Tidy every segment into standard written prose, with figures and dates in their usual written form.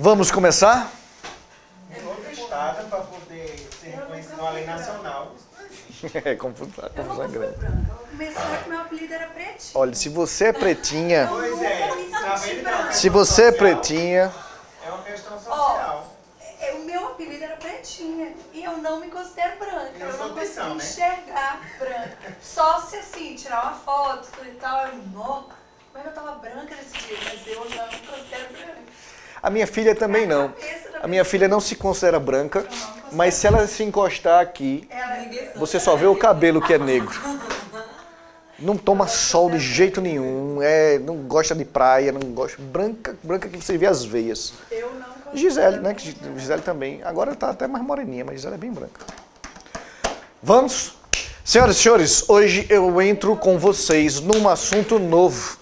Vamos começar? Em outro estado para poder ser reconhecido uma lei nacional. É confusão grande. Começou que meu apelido era pretinho. Olha, se você é pretinha, Pois é, tá vendo? É uma se questão você é social. pretinha, É uma questão social. O meu apelido era pretinha e eu não me considero branca. Eu Essa não opção, consigo né? enxergar branca. Só se assim, tirar uma foto tudo e tal, eu não. Como é que eu tava branca nesse dia? Mas eu não me considero branca. a minha filha também não. A minha filha não se considera branca, mas se ela se encostar aqui, você só vê o cabelo que é negro. Não toma sol de jeito nenhum, não gosta de praia, não gosta. Branca que você vê as veias. Eu não considero. Gisele, né? Gisele também. Agora tá até mais moreninha, mas Gisele é bem branca. Vamos? Senhoras e senhores, hoje eu entro com vocês num assunto novo.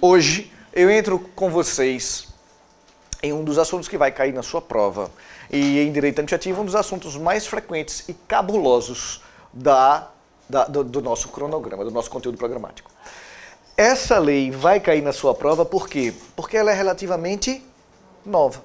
Hoje eu entro com vocês em um dos assuntos que vai cair na sua prova. E em direito administrativo, um dos assuntos mais frequentes e cabulosos do nosso cronograma, do nosso conteúdo programático. Essa lei vai cair na sua prova por quê? Porque ela é relativamente nova.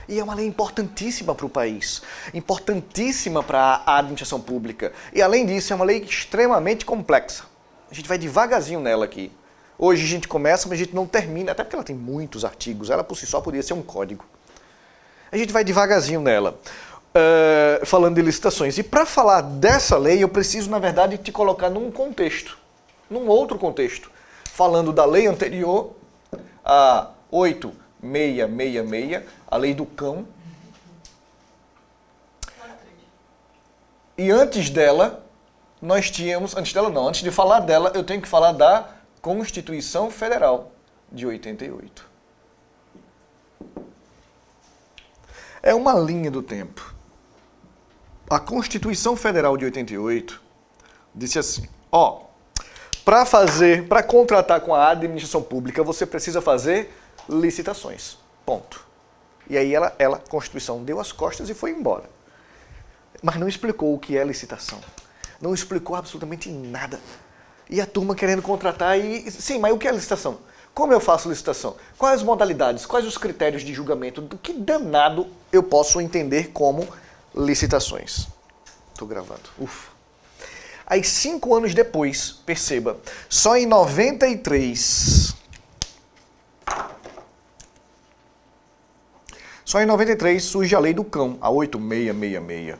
E é uma lei importantíssima para o país, importantíssima para a administração pública. E além disso, é uma lei extremamente complexa. A gente vai devagarzinho nela aqui. Hoje a gente começa, mas a gente não termina, até porque ela tem muitos artigos, ela por si só poderia ser um código. A gente vai devagarzinho nela, falando de licitações. E para falar dessa lei, eu preciso, na verdade, te colocar num contexto, num outro contexto. Falando da lei anterior, a 8666, a lei do cão. E antes dela, nós tínhamos, antes de falar dela, eu tenho que falar da Constituição Federal de 88. É uma linha do tempo. A Constituição Federal de 88 disse assim, para contratar com a administração pública, você precisa fazer licitações. Ponto. E aí a Constituição deu as costas e foi embora. Mas não explicou o que é licitação. Não explicou absolutamente nada. E a turma querendo contratar e... Sim, mas o que é licitação? Como eu faço licitação? Quais as modalidades? Quais os critérios de julgamento? Do que danado eu posso entender como licitações? Estou gravando. Ufa. Aí 5 anos depois, perceba, só em 93... Só em 93 surge a lei do cão, a 8666.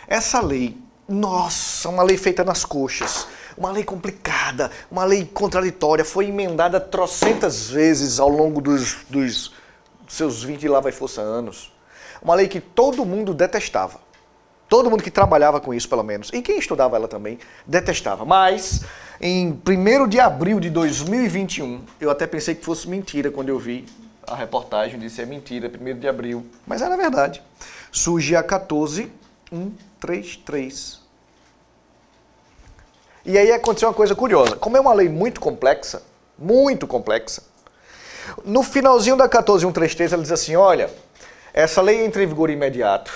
Essa lei, nossa, uma lei feita nas coxas, uma lei complicada, uma lei contraditória, foi emendada trocentas vezes ao longo dos seus 20 e lá vai força anos. Uma lei que todo mundo detestava. Todo mundo que trabalhava com isso, pelo menos, e quem estudava ela também, detestava. Mas, em 1º de abril de 2021, eu até pensei que fosse mentira quando eu vi a reportagem, disse é mentira, 1º de abril. Mas era verdade. Surge a 14133. E aí aconteceu uma coisa curiosa. Como é uma lei muito complexa, no finalzinho da 14133 ela diz assim, olha, essa lei entra em vigor imediato,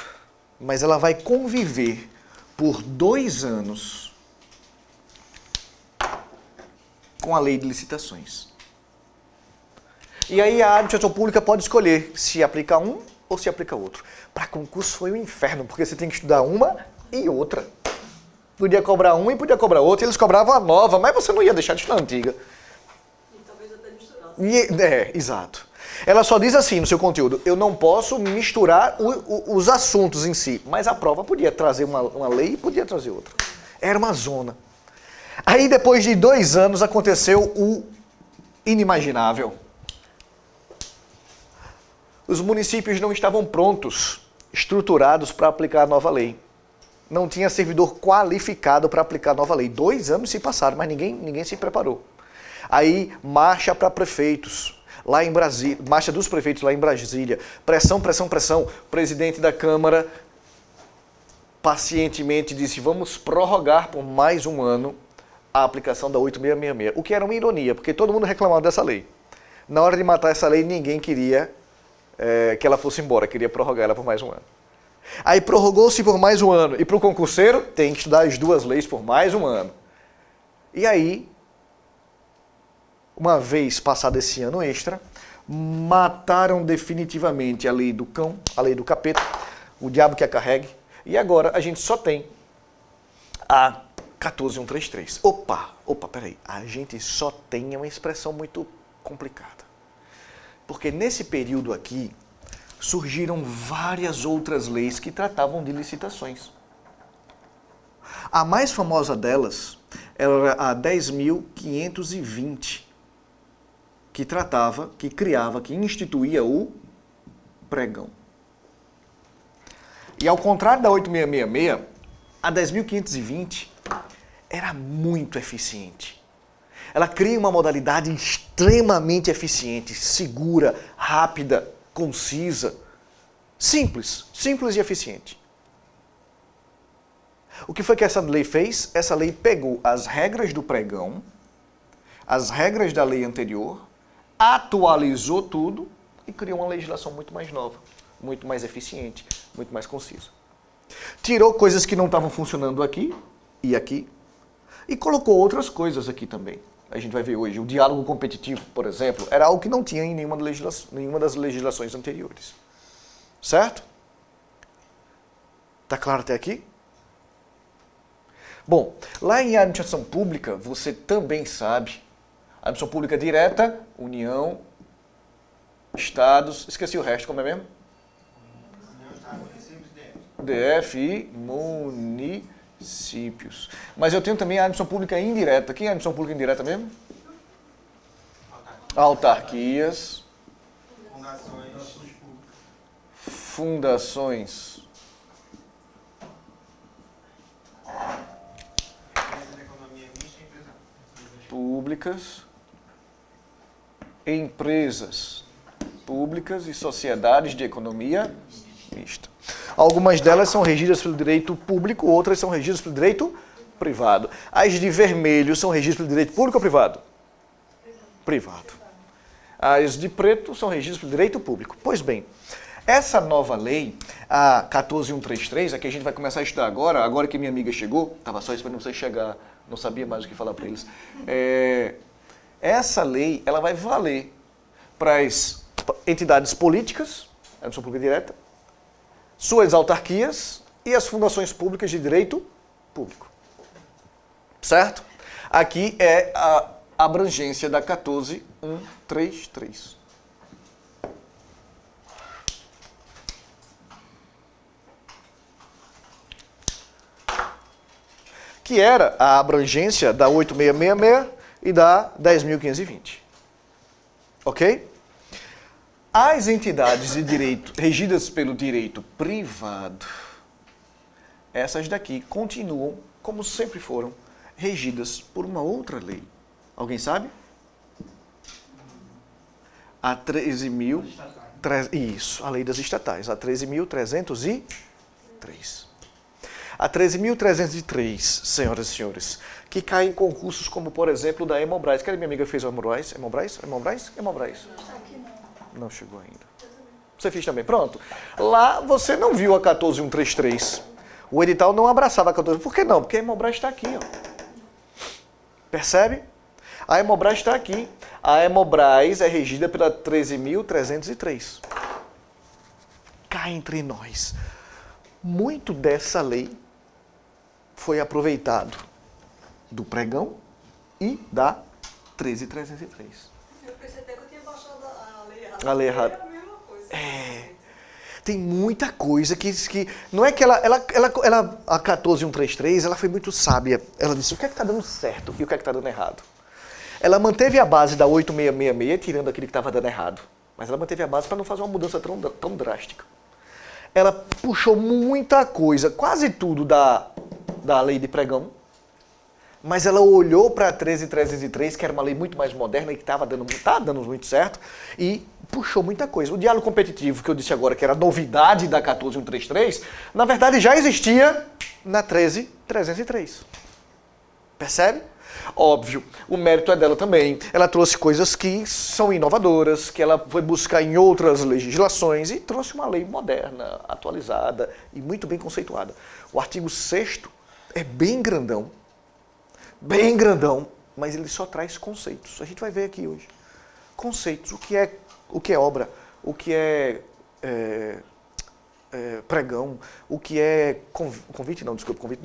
mas ela vai conviver por 2 anos com a lei de licitações. E aí a administração pública pode escolher se aplica um ou se aplica outro. Para concurso foi um inferno, porque você tem que estudar uma e outra. Podia cobrar uma e podia cobrar outra, e eles cobravam a nova, mas você não ia deixar de estudar a antiga. E talvez até misturar. Exato. Ela só diz assim no seu conteúdo, eu não posso misturar os assuntos em si, mas a prova podia trazer uma lei e podia trazer outra. Era uma zona. Aí depois de 2 anos aconteceu o inimaginável. Os municípios não estavam prontos, estruturados para aplicar a nova lei. Não tinha servidor qualificado para aplicar a nova lei. 2 anos se passaram, mas ninguém se preparou. Aí, marcha para prefeitos, lá em Brasília, marcha dos prefeitos lá em Brasília. Pressão. O presidente da Câmara pacientemente disse, vamos prorrogar por mais 1 ano a aplicação da 8666. O que era uma ironia, porque todo mundo reclamava dessa lei. Na hora de matar essa lei, ninguém queria que ela fosse embora, queria prorrogar ela por mais 1 ano. Aí prorrogou-se por mais 1 ano. E para o concurseiro, tem que estudar as 2 leis por mais 1 ano. E aí, uma vez passado esse ano extra, mataram definitivamente a lei do cão, a lei do capeta, o diabo que a carregue, e agora a gente só tem a 14133. Opa, peraí, a gente só tem uma expressão muito complicada. Porque nesse período aqui, surgiram várias outras leis que tratavam de licitações. A mais famosa delas era a 10.520, que tratava, que criava, que instituía o pregão. E ao contrário da 8.666, a 10.520 era muito eficiente. Ela cria uma modalidade extremamente eficiente, segura, rápida, concisa, simples e eficiente. O que foi que essa lei fez? Essa lei pegou as regras do pregão, as regras da lei anterior, atualizou tudo e criou uma legislação muito mais nova, muito mais eficiente, muito mais concisa. Tirou coisas que não estavam funcionando aqui e colocou outras coisas aqui também. A gente vai ver hoje, o diálogo competitivo, por exemplo, era algo que não tinha em nenhuma das legislações anteriores. Certo? Tá claro até aqui? Bom, lá em administração pública, você também sabe, administração pública direta, União, Estados, esqueci o resto, como é mesmo? DF e municípios. Mas eu tenho também a administração pública indireta. Quem é a administração pública indireta mesmo? Autarquias. Fundações. Públicas. Empresas públicas e sociedades de economia mista. Algumas delas são regidas pelo direito público, outras são regidas pelo direito privado. As de vermelho são regidas pelo direito público ou privado? Privado. As de preto são regidas pelo direito público. Pois bem, essa nova lei, a 14133, a que a gente vai começar a estudar agora que minha amiga chegou, estava só esperando você chegar, não sabia mais o que falar para eles. Essa lei, ela vai valer para as entidades políticas, a administração pública direta, suas autarquias e as fundações públicas de direito público. Certo? Aqui é a abrangência da 14133. Que era a abrangência da 8666 e da 10.520. Ok? As entidades de direito regidas pelo direito privado, essas daqui continuam, como sempre foram, regidas por uma outra lei. Alguém sabe? A 13.000... Isso, a lei das estatais, a 13.303. A 13.303, senhoras e senhores, que cai em concursos como, por exemplo, da Hemobras. Cadê minha amiga fez o Hemobras? Hemobras? Não chegou ainda. Você fez também. Pronto. Lá você não viu a 14133. O edital não abraçava a 14. Por que não? Porque a Hemobras está aqui. Ó. Percebe? A Hemobras está aqui. A Hemobras é regida pela 13.303. Cá entre nós. Muito dessa lei foi aproveitado do pregão e da 13.303. Eu pensei até que eu tinha baixado a lei errada. A lei errada. É a mesma coisa. Tem muita coisa que não é que ela a 14133, ela foi muito sábia. Ela disse o que é que está dando certo e o que é que está dando errado. Ela manteve a base da 8666, tirando aquilo que estava dando errado. Mas ela manteve a base para não fazer uma mudança tão drástica. Ela puxou muita coisa, quase tudo da lei de pregão, mas ela olhou para a 13.303, que era uma lei muito mais moderna e que tá dando muito certo, e puxou muita coisa. O diálogo competitivo, que eu disse agora, que era a novidade da 14133, na verdade já existia na 13.303. Percebe? Óbvio, o mérito é dela também. Ela trouxe coisas que são inovadoras, que ela foi buscar em outras legislações e trouxe uma lei moderna, atualizada e muito bem conceituada. O artigo 6º é bem grandão, mas ele só traz conceitos. A gente vai ver aqui hoje. Conceitos, o que o que é obra, o que é pregão, o que é convite não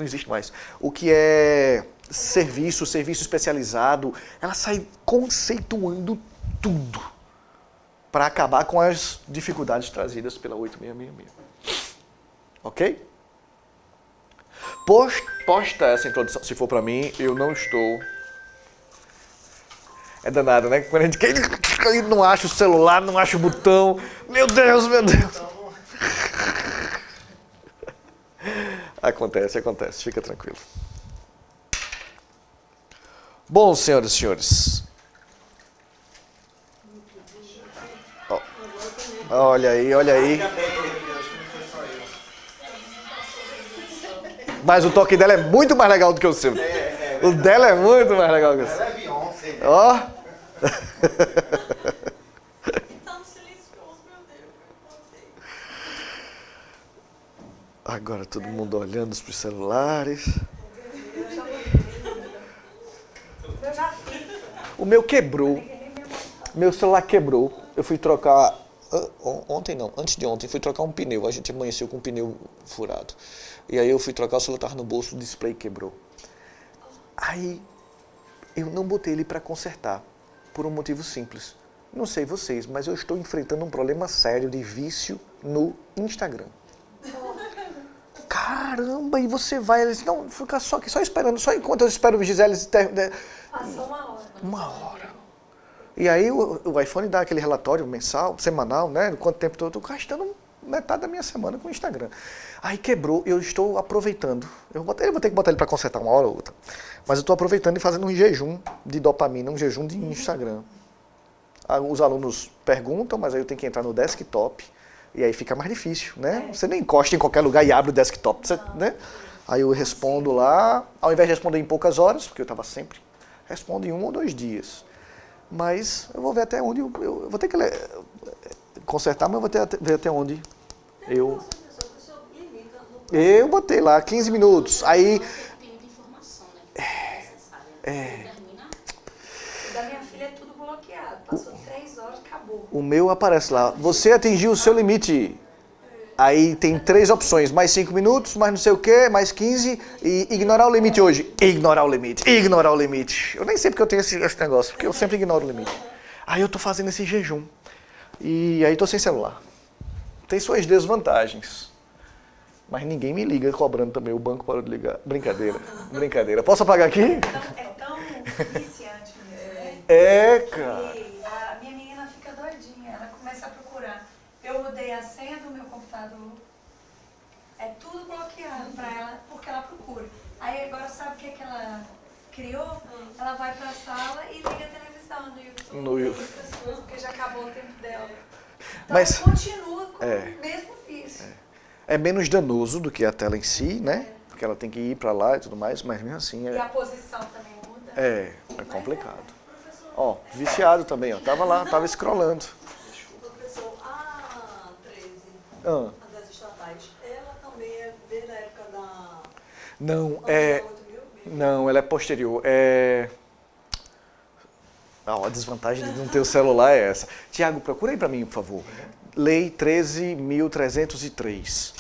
existe mais, o que é serviço especializado, ela sai conceituando tudo para acabar com as dificuldades trazidas pela 8666. Ok? Posta essa introdução, se for para mim, eu não estou... É danado, né? Quando a gente não acha o celular, não acha o botão, meu Deus, meu Deus. Acontece, fica tranquilo. Bom, senhoras e senhores. Olha aí. Mas o toque dela é muito mais legal do que o seu. O dela é muito mais legal que o seu. Ela é Beyoncé. Ó. Tá no silencioso, meu Deus. Eu não sei. Agora todo mundo olhando para os celulares. Eu já fiz. O meu quebrou. Meu celular quebrou. Eu fui trocar... Antes de ontem, fui trocar um pneu. A gente amanheceu com um pneu furado. E aí eu fui trocar, o celular estava no bolso, o display quebrou. Aí eu não botei ele para consertar, por um motivo simples. Não sei vocês, mas eu estou enfrentando um problema sério de vício no Instagram. Caramba, e você vai... Eles, não, fica só esperando, só enquanto eu espero o Gisele... Passou uma hora. Uma hora. E aí o iPhone dá aquele relatório mensal, semanal, né? Quanto tempo eu estou gastando metade da minha semana com o Instagram. Aí quebrou, eu estou aproveitando. Eu vou ter que botar ele para consertar uma hora ou outra. Mas eu estou aproveitando e fazendo um jejum de dopamina, um jejum de Instagram. Os alunos perguntam, mas aí eu tenho que entrar no desktop. E aí fica mais difícil, né? Você nem encosta em qualquer lugar e abre o desktop, né? Aí eu respondo lá, ao invés de responder em poucas horas, porque eu estava sempre, respondo em 1 ou 2 dias. Mas eu vou ver até onde, eu vou ter que consertar, mas eu vou ver até onde eu botei lá, 15 minutos. Aí... Da minha filha é tudo bloqueado. Passou 3 horas, acabou. O meu aparece lá. Você atingiu o seu limite. Aí tem 3 opções. Mais 5 minutos, mais não sei o quê, mais 15 e ignorar o limite hoje. Ignorar o limite. Eu nem sei porque eu tenho esse negócio, porque eu sempre ignoro o limite. Aí eu tô fazendo esse jejum. E aí tô sem celular. Tem suas desvantagens. Mas ninguém me liga cobrando também. O banco parou de ligar. Brincadeira. Posso apagar aqui? É tão viciante mesmo, né? É, cara. E a minha menina fica doidinha, ela começa a procurar. Eu mudei a senha do meu computador, é tudo bloqueado para ela, porque ela procura. Aí agora sabe o que ela criou? Ela vai para a sala e liga a televisão no YouTube, porque já acabou o tempo dela. Então Mas continua com o mesmo vício. é menos danoso do que a tela em si, né? Porque ela tem que ir para lá e tudo mais, mas mesmo assim E a posição também muda. é complicado. Ó, viciado também, ó. Tava scrollando. Professor, a 13, Ah. a das estatais, ela também é desde a época da... Não, da 8.000? não, ela é posterior. A desvantagem de não ter o celular é essa. Tiago, procura aí para mim, por favor. Lei 13.303.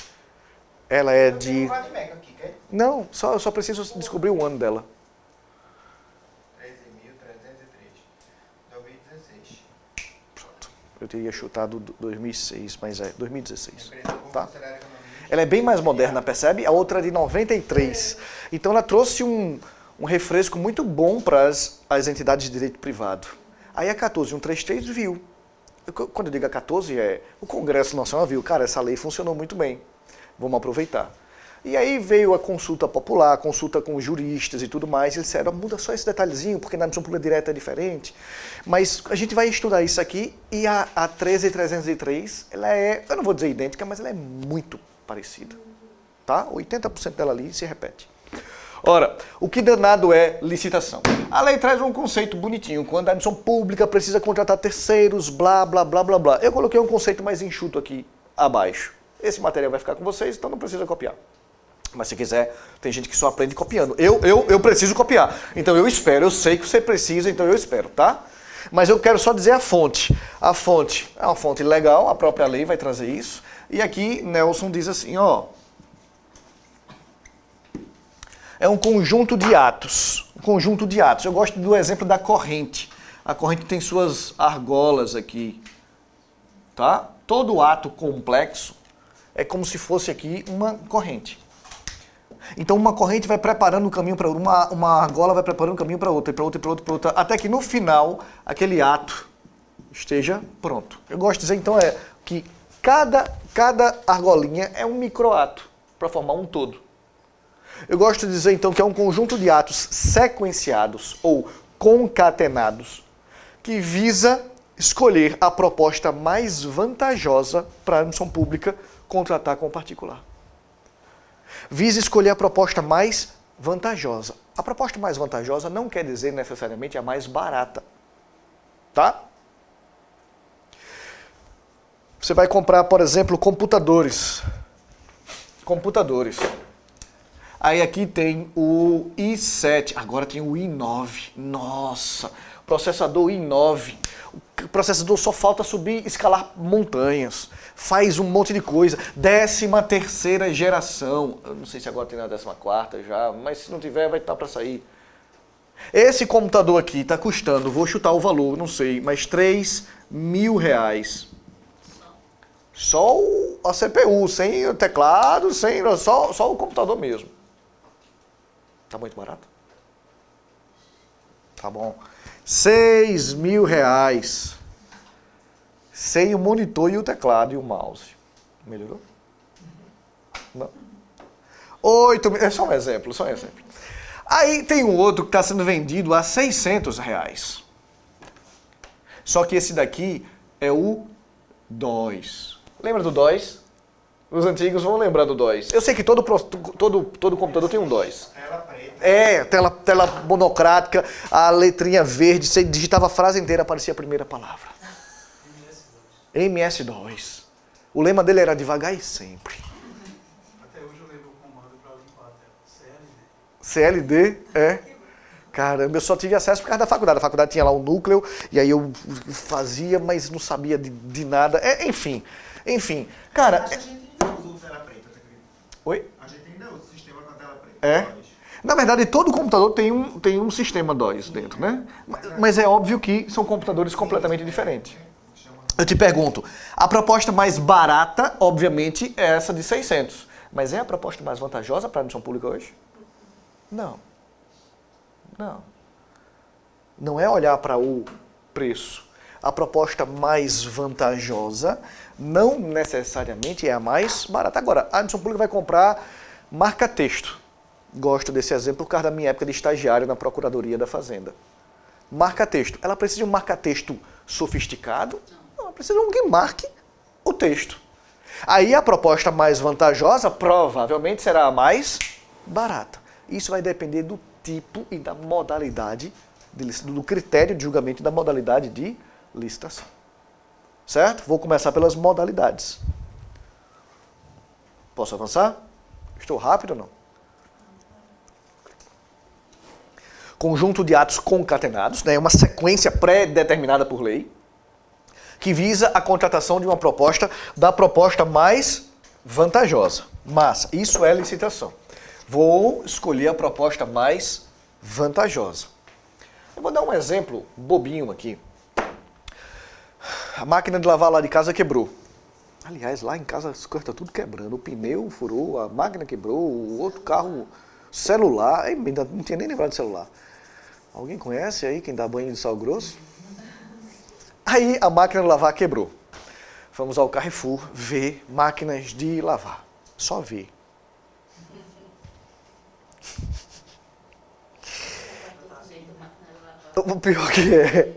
Ela é Tem de... um Radmec aqui, quer? Não, eu só preciso descobrir o ano dela. 13.303. 2016. Pronto. Eu teria chutado 2006, mas é 2016. Empresa Pública Tá? Considerada Economia. Ela é bem mais moderna, percebe? A outra é de 93. Então ela trouxe um refresco muito bom para as entidades de direito privado. Aí a 14.133 viu. Quando eu digo a 14, o Congresso Nacional viu, cara, essa lei funcionou muito bem. Vamos aproveitar. E aí veio a consulta popular, a consulta com juristas e tudo mais, e eles disseram, muda só esse detalhezinho, porque na admissão pública direta é diferente. Mas a gente vai estudar isso aqui, e a 13.303, ela é, eu não vou dizer idêntica, mas ela é muito parecida. Tá? 80% dela ali se repete. Ora, o que danado é licitação? A lei traz um conceito bonitinho, quando a admissão pública precisa contratar terceiros, blá, blá, blá, blá, blá. Eu coloquei um conceito mais enxuto aqui abaixo. Esse material vai ficar com vocês, então não precisa copiar. Mas se quiser, tem gente que só aprende copiando. Eu preciso copiar. Então eu espero, eu sei que você precisa, então eu espero, tá? Mas eu quero só dizer a fonte. A fonte é uma fonte legal, a própria lei vai trazer isso. E aqui Nelson diz assim, ó. É um conjunto de atos. Um conjunto de atos. Eu gosto do exemplo da corrente. A corrente tem suas argolas aqui. Tá? Todo ato complexo é como se fosse aqui uma corrente. Então uma corrente vai preparando o caminho para outra, uma argola vai preparando o caminho para outra, e para outra, e para outra, para outra, até que no final aquele ato esteja pronto. Eu gosto de dizer então que cada argolinha é um microato para formar um todo. Eu gosto de dizer então que é um conjunto de atos sequenciados ou concatenados que visa escolher a proposta mais vantajosa para a administração pública contratar com o particular. Visa escolher a proposta mais vantajosa. A proposta mais vantajosa não quer dizer necessariamente a mais barata. Tá? Você vai comprar, por exemplo, computadores. Computadores. Aí aqui tem o i7, agora tem o i9. Nossa, processador i9. O processador só falta subir, escalar montanhas. Faz um monte de coisa. 13ª geração. Eu não sei se agora tem na 14ª já, mas se não tiver vai estar para sair. Esse computador aqui está custando, vou chutar o valor, não sei, mas R$3.000. Só a CPU, sem o teclado, só o computador mesmo. Tá muito barato? Tá bom. R$6.000. Sem o monitor e o teclado e o mouse. Melhorou? Não. 8.000. É só um exemplo, só um exemplo. Aí tem um outro que está sendo vendido a R$600. Só que esse daqui é o DOS. Lembra do DOS? Os antigos vão lembrar do DOS. Eu sei que todo computador tem um DOS. Tela preta. É, tela monocrática, a letrinha verde, você digitava a frase inteira, aparecia a primeira palavra. MS2. O lema dele era devagar e sempre. Até hoje eu lembro o comando para limpar a tela. CLD, é. Caramba, eu só tive acesso por causa da faculdade. A faculdade tinha lá um núcleo, e aí eu fazia, mas não sabia de nada. Enfim, cara... A gente ainda usa tela preta, você acredita? Oi? A gente ainda usa o sistema com a tela preta. É? Na verdade, todo computador tem um sistema DOS dentro, né? Mas é óbvio que são computadores completamente diferentes. Eu te pergunto, a proposta mais barata, obviamente, é essa de 600. Mas é a proposta mais vantajosa para a administração pública hoje? Não. Não. Não é olhar para o preço. A proposta mais vantajosa não necessariamente é a mais barata. Agora, a administração pública vai comprar marca-texto. Gosto desse exemplo por causa da minha época de estagiário na Procuradoria da Fazenda. Marca-texto. Ela precisa de um marca-texto sofisticado? Não, ela precisa de um que marque o texto. Aí a proposta mais vantajosa provavelmente será a mais barata. Isso vai depender do tipo e da modalidade, do critério de julgamento e da modalidade de licitação. Certo? Vou começar pelas modalidades. Posso avançar? Estou rápido ou não? Conjunto de atos concatenados, né? Uma sequência pré-determinada por lei, que visa a contratação de uma proposta, da proposta mais vantajosa. Mas isso é licitação. Vou escolher a proposta mais vantajosa. Eu vou dar um exemplo bobinho aqui. A máquina de lavar lá de casa quebrou. Aliás, lá em casa as coisas estão tudo quebrando. O pneu furou, a máquina quebrou, o outro carro, celular. Ainda não tinha nem lembrado de celular. Alguém conhece aí quem dá banho de sal grosso? Aí a máquina de lavar quebrou. Vamos ao Carrefour ver máquinas de lavar. Só ver. O pior que é.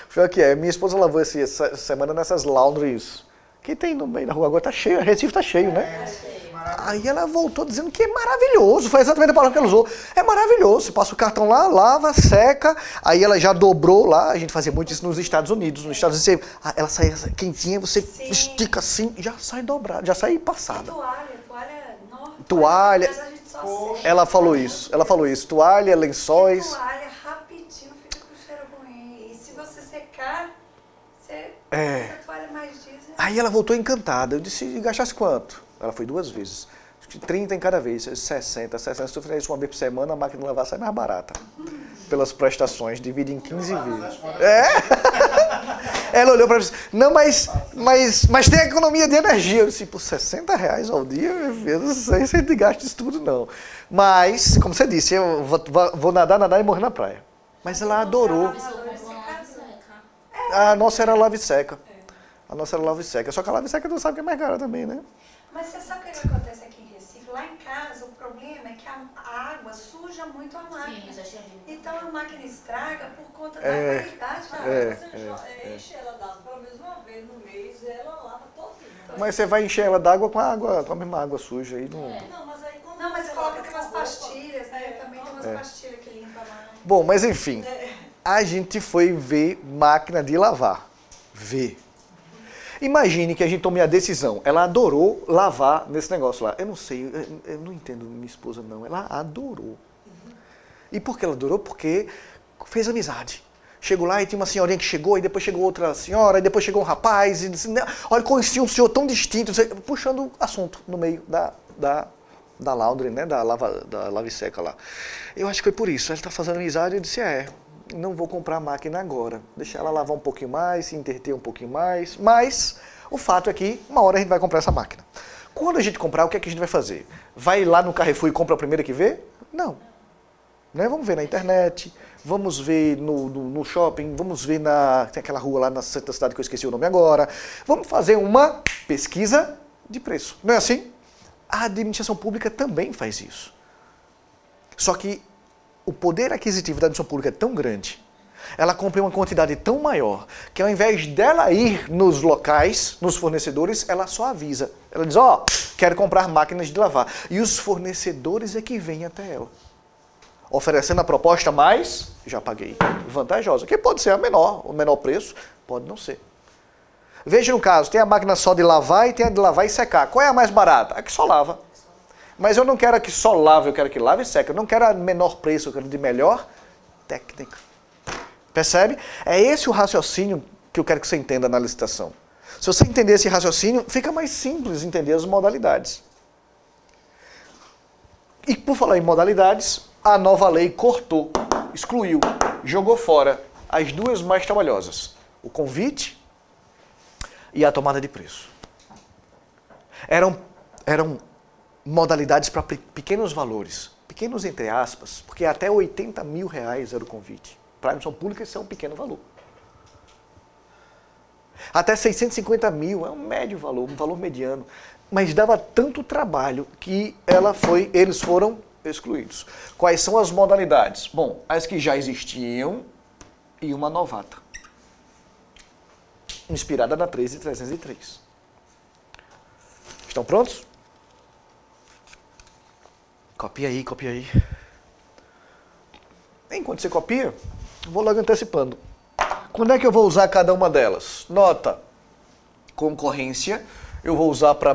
O pior que é. Minha esposa lavou essa semana nessas laundries que tem no meio da rua. Agora tá cheio, Recife tá cheio, né? Aí ela voltou dizendo que é maravilhoso. Foi exatamente a palavra que ela usou. É maravilhoso. Você passa o cartão lá, lava, seca. Aí ela já dobrou lá. A gente fazia muito isso nos Estados Unidos. Nos Estados Unidos, ela sai quentinha, você estica assim, já sai dobrada, já sai passada. Toalha, não. Toalha. Mas a gente só seca. Ela falou isso. Toalha, lençóis. Toalha, rapidinho, fica com cheiro Aí ela voltou encantada. Eu disse, gastasse quanto? Ela foi 2 vezes. Acho que 30 em cada vez. 60. Se tu fizer isso uma vez por semana, a máquina de lavar sai mais barata. Pelas prestações, divide em 15 vezes. Ela olhou para mim e disse, não, mas tem economia de energia. Eu disse, por R$60 ao dia, meu filho, eu não sei se a gente gasta isso tudo, não. Mas, como você disse, eu vou nadar e morrer na praia. Mas ela adorou. A nossa era lave seca. A nossa era lave seca. Só que a lave seca não sabe que é mais cara também, né? Mas você sabe o que acontece aqui em Recife? Lá em casa, o problema é que a água suja muito a máquina. Então a máquina estraga por conta da qualidade da água. Você enche ela d'água pelo menos uma vez no mês, ela lava todinha. Mas você vai encher ela d'água com a mesma água suja. Aí não... Não, mas aí quando Não, mas você coloca lava aquelas com a roupa, pastilhas, né? Também tem umas pastilhas que limpam lá. Bom, mas enfim. A gente foi ver máquina de lavar. Ver. Imagine que a gente tome a decisão. Ela adorou lavar nesse negócio lá. Eu não sei, eu não entendo minha esposa, não. Ela adorou. E por que ela adorou? Porque fez amizade. Chegou lá e tinha uma senhorinha que chegou, e depois chegou outra senhora, e depois chegou um rapaz, e disse, olha, conheci um senhor tão distinto, puxando assunto no meio da laundry, né, da lave seca lá. Eu acho que foi por isso. Ela está fazendo amizade, eu disse, não vou comprar a máquina agora. Deixar ela lavar um pouquinho mais, se interter um pouquinho mais. Mas o fato é que uma hora a gente vai comprar essa máquina. Quando a gente comprar, o que é que a gente vai fazer? Vai lá no Carrefour e compra a primeira que vê? Não. Né? Vamos ver na internet, vamos ver no shopping, vamos ver tem aquela rua lá na centro da cidade que eu esqueci o nome agora. Vamos fazer uma pesquisa de preço. Não é assim? A administração pública também faz isso. Só que o poder aquisitivo da administração pública é tão grande, ela compra uma quantidade tão maior, que ao invés dela ir nos locais, nos fornecedores, ela só avisa. Ela diz, quero comprar máquinas de lavar. E os fornecedores é que vêm até ela, oferecendo a proposta mais, já paguei, vantajosa. Que pode ser o menor preço, pode não ser. Veja no caso, tem a máquina só de lavar e tem a de lavar e secar. Qual é a mais barata? A que só lava. Mas eu não quero a que só lave, eu quero que lave e seque. Eu não quero a menor preço, eu quero de melhor técnica. Percebe? É esse o raciocínio que eu quero que você entenda na licitação. Se você entender esse raciocínio, fica mais simples entender as modalidades. E por falar em modalidades, a nova lei cortou, excluiu, jogou fora as 2 mais trabalhosas. O convite e a tomada de preço. Eram modalidades para pequenos valores, pequenos entre aspas, porque até R$80 mil era o convite. Para a administração pública isso é um pequeno valor. Até 650 mil é um médio valor, um valor mediano, mas dava tanto trabalho que eles foram excluídos. Quais são as modalidades? Bom, as que já existiam e uma novata, inspirada na 13.303. Estão prontos? Copia aí, copia aí. Enquanto você copia, vou logo antecipando. Quando é que eu vou usar cada uma delas? Nota, concorrência, eu vou usar para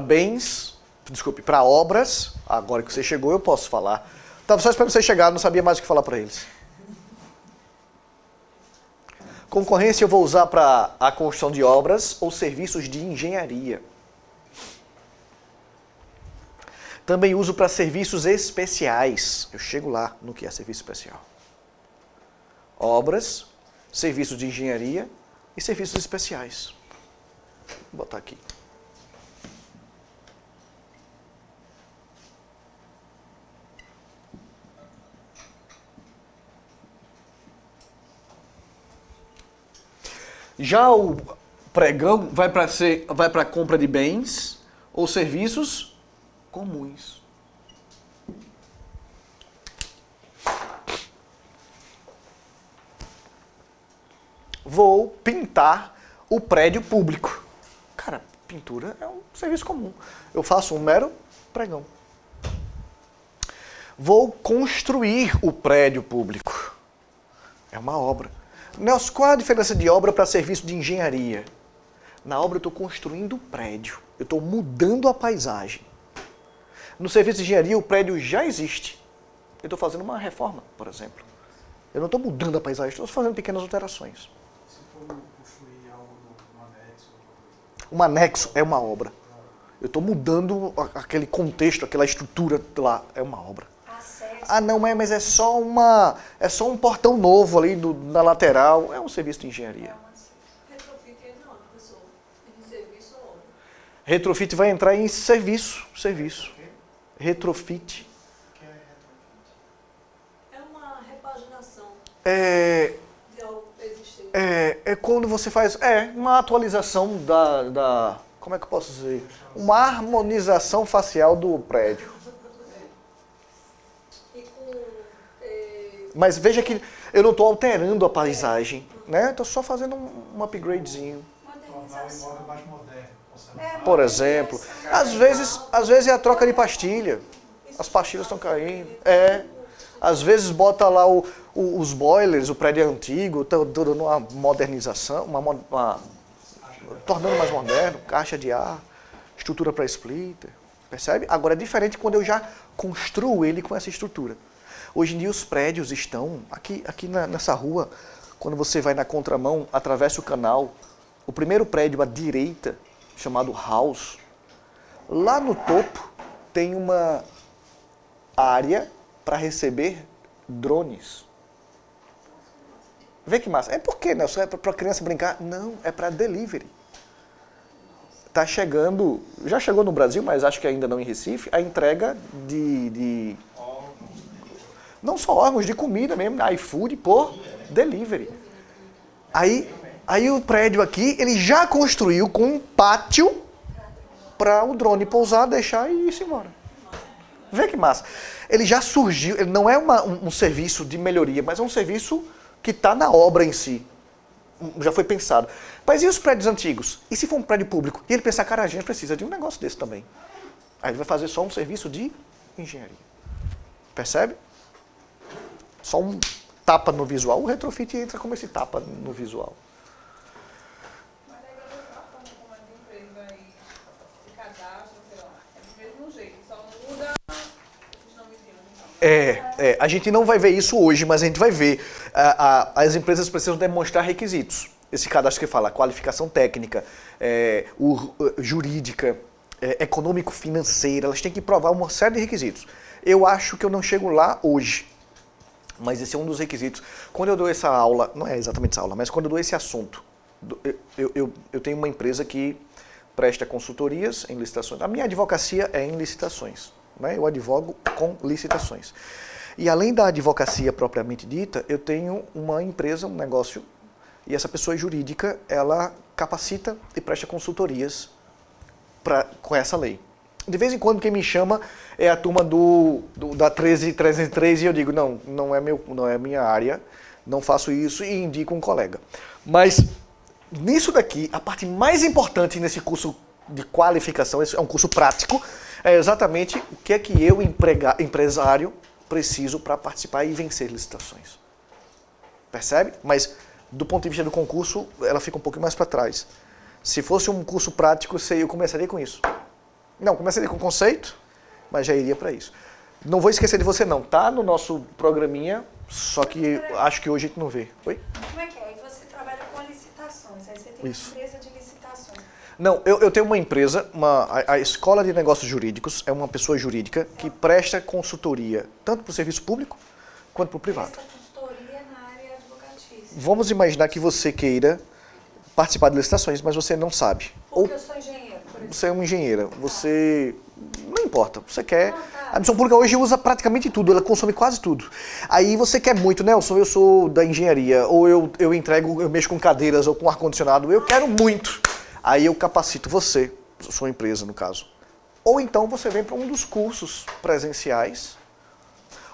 para obras. Agora que você chegou, eu posso falar. Estava só esperando você chegar, não sabia mais o que falar para eles. Concorrência eu vou usar para a construção de obras ou serviços de engenharia. Também uso para serviços especiais. Eu chego lá no que é serviço especial. Obras, serviços de engenharia e serviços especiais. Vou botar aqui. Já o pregão vai para compra de bens ou serviços comuns. Vou pintar o prédio público. Cara, pintura é um serviço comum. Eu faço um mero pregão. Vou construir o prédio público. É uma obra. Nelson, qual a diferença de obra para serviço de engenharia? Na obra eu estou construindo o prédio. Eu estou mudando a paisagem. No serviço de engenharia o prédio já existe. Eu estou fazendo uma reforma, por exemplo. Eu não estou mudando a paisagem, estou fazendo pequenas alterações. Se for construir algo no anexo... Um anexo é uma obra. Eu estou mudando aquele contexto, aquela estrutura lá, é uma obra. Acesso. Ah, não é, mas é só um portão novo ali na lateral. É um serviço de engenharia. Retrofit é não, pessoal. Em serviço ou obra? Retrofit vai entrar em serviço. Retrofit. É uma repaginação É, de algo existente. é quando você faz uma atualização como é que eu posso dizer? Uma harmonização facial do prédio. E com... Mas veja que eu não estou alterando a paisagem, né? Estou só fazendo um upgradezinho. Tornar o Modernização. imóvel mais moderno. conservar. Por exemplo, às vezes é a troca de pastilha. As pastilhas estão caindo. Às vezes bota lá os boilers, o prédio é antigo, tá dando uma modernização, tornando mais moderno, caixa de ar, estrutura para splitter, percebe? Agora é diferente quando eu já construo ele com essa estrutura. Hoje em dia os prédios estão, aqui nessa rua, quando você vai na contramão, atravessa o canal, o primeiro prédio à direita, chamado House, lá no topo tem uma área para receber drones. Vê que massa. É por quê, Nelson? É para a criança brincar? Não, é para delivery. Tá chegando, já chegou no Brasil, mas acho que ainda não em Recife, a entrega de não só órgãos, de comida mesmo, iFood por delivery. Aí o prédio aqui, ele já construiu com um pátio para o drone pousar, deixar e ir embora. Vê que massa. Ele já surgiu, ele não é um serviço de melhoria, mas é um serviço que está na obra em si. Já foi pensado. Mas e os prédios antigos? E se for um prédio público? E ele pensar, cara, a gente precisa de um negócio desse também. Aí ele vai fazer só um serviço de engenharia. Percebe? Só um tapa no visual. O retrofit entra como esse tapa no visual. Mas aí vai ver a forma como as empresas se cadastram, sei lá. É do mesmo jeito, só muda os nomezinhos. Então. A gente não vai ver isso hoje, mas a gente vai ver. As empresas precisam demonstrar requisitos. Esse cadastro que fala qualificação técnica, jurídica, econômico-financeira, elas têm que provar uma série de requisitos. Eu acho que eu não chego lá hoje, mas esse é um dos requisitos. Quando eu dou essa aula, não é exatamente essa aula, mas quando eu dou esse assunto, eu tenho uma empresa que presta consultorias em licitações. A minha advocacia é em licitações. Né? Eu advogo com licitações. E além da advocacia propriamente dita, eu tenho uma empresa, um negócio, e essa pessoa jurídica, ela capacita e presta consultorias com essa lei. De vez em quando quem me chama é a turma da 13303 e eu digo, não é minha área, não faço isso e indico um colega. Mas nisso daqui, a parte mais importante nesse curso de qualificação, esse é um curso prático, é exatamente o que é que eu, empresário, preciso para participar e vencer licitações. Percebe? Mas do ponto de vista do concurso, ela fica um pouquinho mais para trás. Se fosse um curso prático, eu começaria com isso. Não, começaria com conceito, mas já iria para isso. Não vou esquecer de você não, tá no nosso programinha, só que acho que hoje a gente não vê. Oi? Como é que é? Aí você trabalha com licitações, aí você tem Isso. uma empresa de licitações. Não, eu tenho uma empresa, a Escola de Negócios Jurídicos é uma pessoa jurídica que presta consultoria, tanto para o serviço público quanto para o privado. Presta consultoria na área advocatícia. Vamos imaginar que você queira participar de licitações, mas você não sabe. Porque eu sou engenheiro, por exemplo. Você é uma engenheira, você... Não importa, você quer... Não, tá. A missão pública hoje usa praticamente tudo, ela consome quase tudo. Aí você quer muito, Nelson, eu sou da engenharia, ou eu mexo com cadeiras ou com ar-condicionado, eu quero muito. Aí eu capacito você, sua empresa no caso. Ou então você vem para um dos cursos presenciais,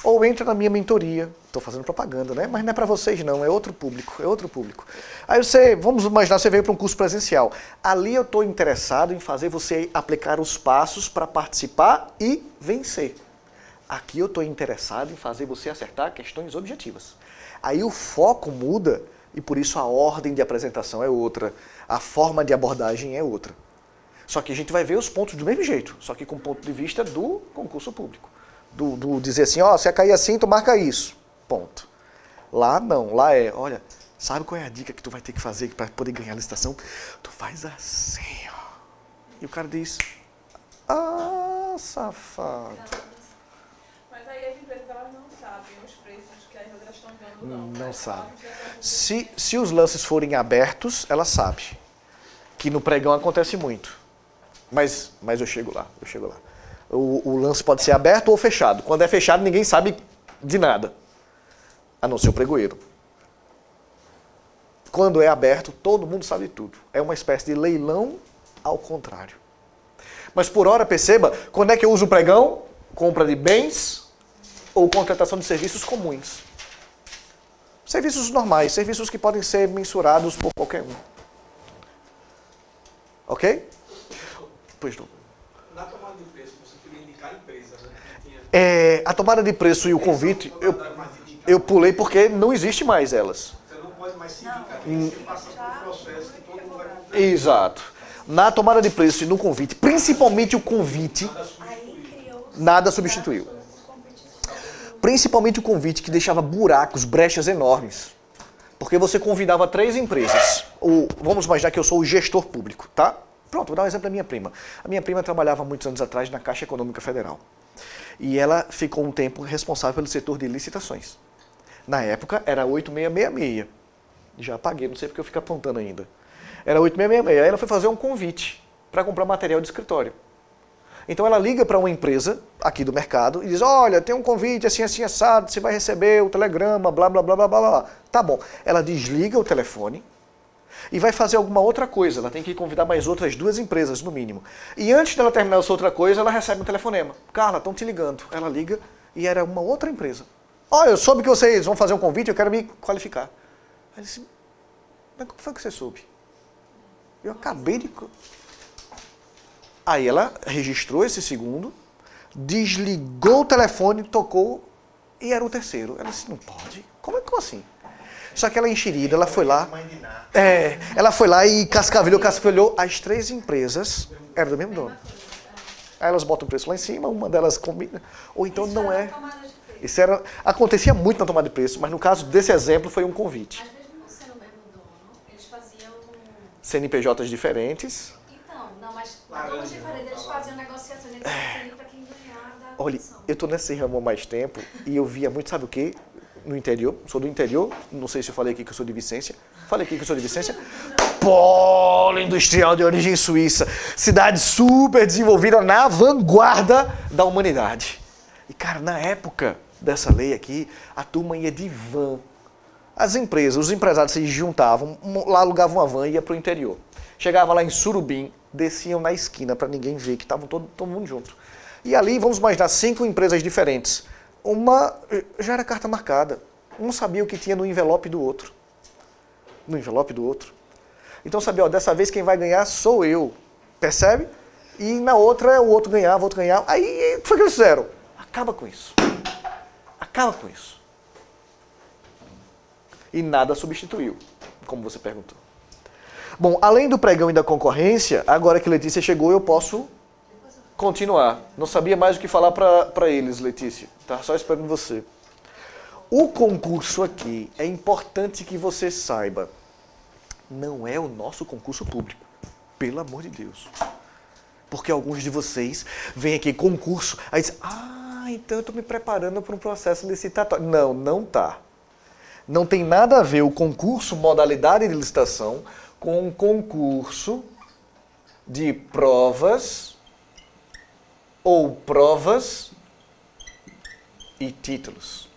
ou entra na minha mentoria. Estou fazendo propaganda, né? Mas não é para vocês não, é outro público, Aí vamos imaginar, você veio para um curso presencial. Ali eu estou interessado em fazer você aplicar os passos para participar e vencer. Aqui eu estou interessado em fazer você acertar questões objetivas. Aí o foco muda e por isso a ordem de apresentação é outra, a forma de abordagem é outra. Só que a gente vai ver os pontos do mesmo jeito, só que com o ponto de vista do concurso público. Do dizer assim, se cair assim, tu marca isso. Ponto. Lá não, lá olha, sabe qual é a dica que tu vai ter que fazer para poder ganhar a licitação? Tu faz assim, E o cara diz, ah, safado. Mas aí as empresas elas não sabem os preços que as outras estão dando, não. Não Mas sabe. falam que já estão Se os lances forem abertos, ela sabe. Que no pregão acontece muito. Mas eu chego lá. O lance pode ser aberto ou fechado. Quando é fechado, ninguém sabe de nada. A não ser o pregoeiro. Quando é aberto, todo mundo sabe tudo. É uma espécie de leilão ao contrário. Mas por hora, perceba, quando é que eu uso o pregão? Compra de bens ou contratação de serviços comuns. Serviços normais, serviços que podem ser mensurados por qualquer um. Ok? Pois não. Na tomada de preço, você podia indicar a empresa, né? Tinha... A tomada de preço e o convite, eu pulei porque não existe mais elas. Você não pode mais se indicar, tem que passar por um processo que todo mundo vai cumprir. Exato. Na tomada de preço e no convite, principalmente o convite, Aí criou-se nada substituiu. Principalmente o convite que deixava buracos, brechas enormes. Porque você convidava 3 empresas. Vamos imaginar que eu sou o gestor público, tá? Pronto, vou dar um exemplo da minha prima. A minha prima trabalhava muitos anos atrás na Caixa Econômica Federal. E ela ficou um tempo responsável pelo setor de licitações. Na época era 8666. Já apaguei, não sei porque eu fico apontando ainda. Era 8666. Aí ela foi fazer um convite para comprar material de escritório. Então ela liga para uma empresa aqui do mercado e diz, olha, tem um convite assim, assim, assado, você vai receber o telegrama, blá, blá, blá, blá, blá, blá. Tá bom. Ela desliga o telefone e vai fazer alguma outra coisa. Ela tem que convidar mais outras 2 empresas, no mínimo. E antes dela terminar essa outra coisa, ela recebe um telefonema. Carla, estão te ligando. Ela liga e era uma outra empresa. Olha, eu soube que vocês vão fazer um convite, eu quero me qualificar. Ela disse, mas como foi que você soube? Eu acabei de... Aí ela registrou esse segundo, desligou o telefone, tocou e era o terceiro. Ela disse, não pode? Como assim? Só que ela enxerida, ela foi lá... Mãe de nada. Ela foi lá e cascavelhou as 3 empresas, eram do mesmo dono. Aí elas botam o preço lá em cima, uma delas combina, ou então Isso não era é. tomada de preço. Isso acontecia muito na tomada de preço, mas no caso desse exemplo foi um convite. Às vezes não sendo o mesmo dono, eles faziam... CNPJs diferentes. Então, não, mas donos diferentes, eles faziam negociações entre si para quem ganhar da Olha, comissão. eu estou nesse ramo há mais tempo e eu via muito, sabe o quê? No interior, sou do interior, não sei se eu falei aqui que eu sou de Vicência. Falei aqui que eu sou de Vicência. Polo industrial de origem suíça. Cidade super desenvolvida na vanguarda da humanidade. E, cara, na época dessa lei aqui, a turma ia de van. As empresas, os empresários se juntavam, lá alugavam uma van e ia para o interior. Chegava lá em Surubim, desciam na esquina para ninguém ver que estavam todo mundo junto. E ali, vamos imaginar, 5 empresas diferentes. Uma já era carta marcada. Um sabia o que tinha no envelope do outro. No envelope do outro. Então sabia, ó, dessa vez quem vai ganhar sou eu. Percebe? E na outra o outro ganhava, o outro ganhava. Aí o que foi que eles fizeram? Acaba com isso. Acaba com isso. E nada substituiu, como você perguntou. Bom, além do pregão e da concorrência, agora que Letícia chegou, eu posso continuar. Não sabia mais o que falar para eles, Letícia. Tá só esperando você. O concurso aqui, é importante que você saiba, não é o nosso concurso público. Pelo amor de Deus. Porque alguns de vocês vêm aqui, concurso, aí dizem, então eu estou me preparando para um processo licitatório. Não, não tá. Não tem nada a ver o concurso, modalidade de licitação, com um concurso de provas ou provas e títulos.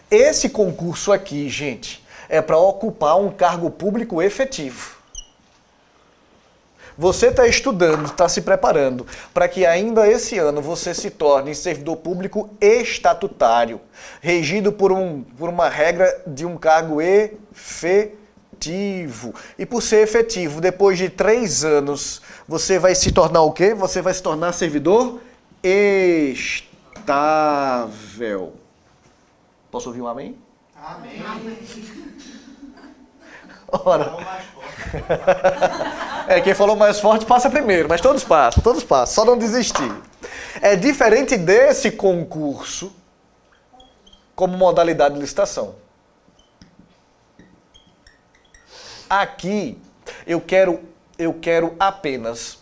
Esse concurso aqui, gente, é para ocupar um cargo público efetivo. Você está estudando, está se preparando para que ainda esse ano você se torne servidor público estatutário, regido por uma regra de um cargo efetivo. E por ser efetivo, depois de 3 anos, você vai se tornar o quê? Você vai se tornar servidor estável. Posso ouvir um amém? Amém. Ora. Falou mais forte. Quem falou mais forte passa primeiro, mas todos passam, só não desistir. É diferente desse concurso como modalidade de licitação. Aqui eu quero eu quero apenas,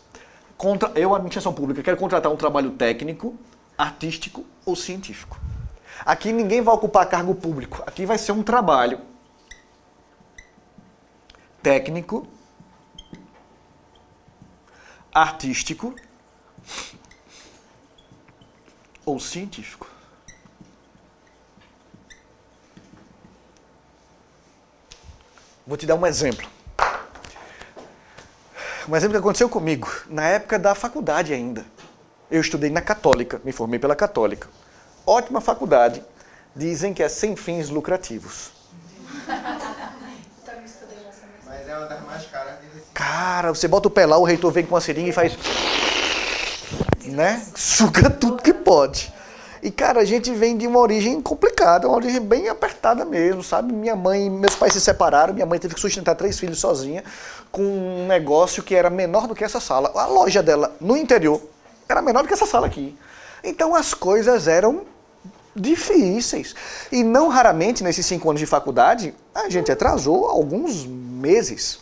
eu, administração pública, quero contratar um trabalho técnico, artístico ou científico. Aqui ninguém vai ocupar cargo público, aqui vai ser um trabalho técnico, artístico ou científico. Vou te dar um exemplo. Um exemplo que aconteceu comigo, na época da faculdade ainda. Eu estudei na Católica, me formei pela Católica. Ótima faculdade. Dizem que é sem fins lucrativos. Mas é uma das mais caras de Recife. Cara, você bota o pé lá, o reitor vem com uma seringa e faz... né? Suga tudo que pode. E, cara, a gente vem de uma origem complicada, uma origem bem apertada mesmo, sabe? Minha mãe, meus pais se separaram, minha mãe teve que sustentar 3 filhos sozinha, com um negócio que era menor do que essa sala. A loja dela, no interior, era menor do que essa sala aqui. Então, as coisas eram difíceis. E não raramente, nesses 5 anos de faculdade, a gente atrasou alguns meses.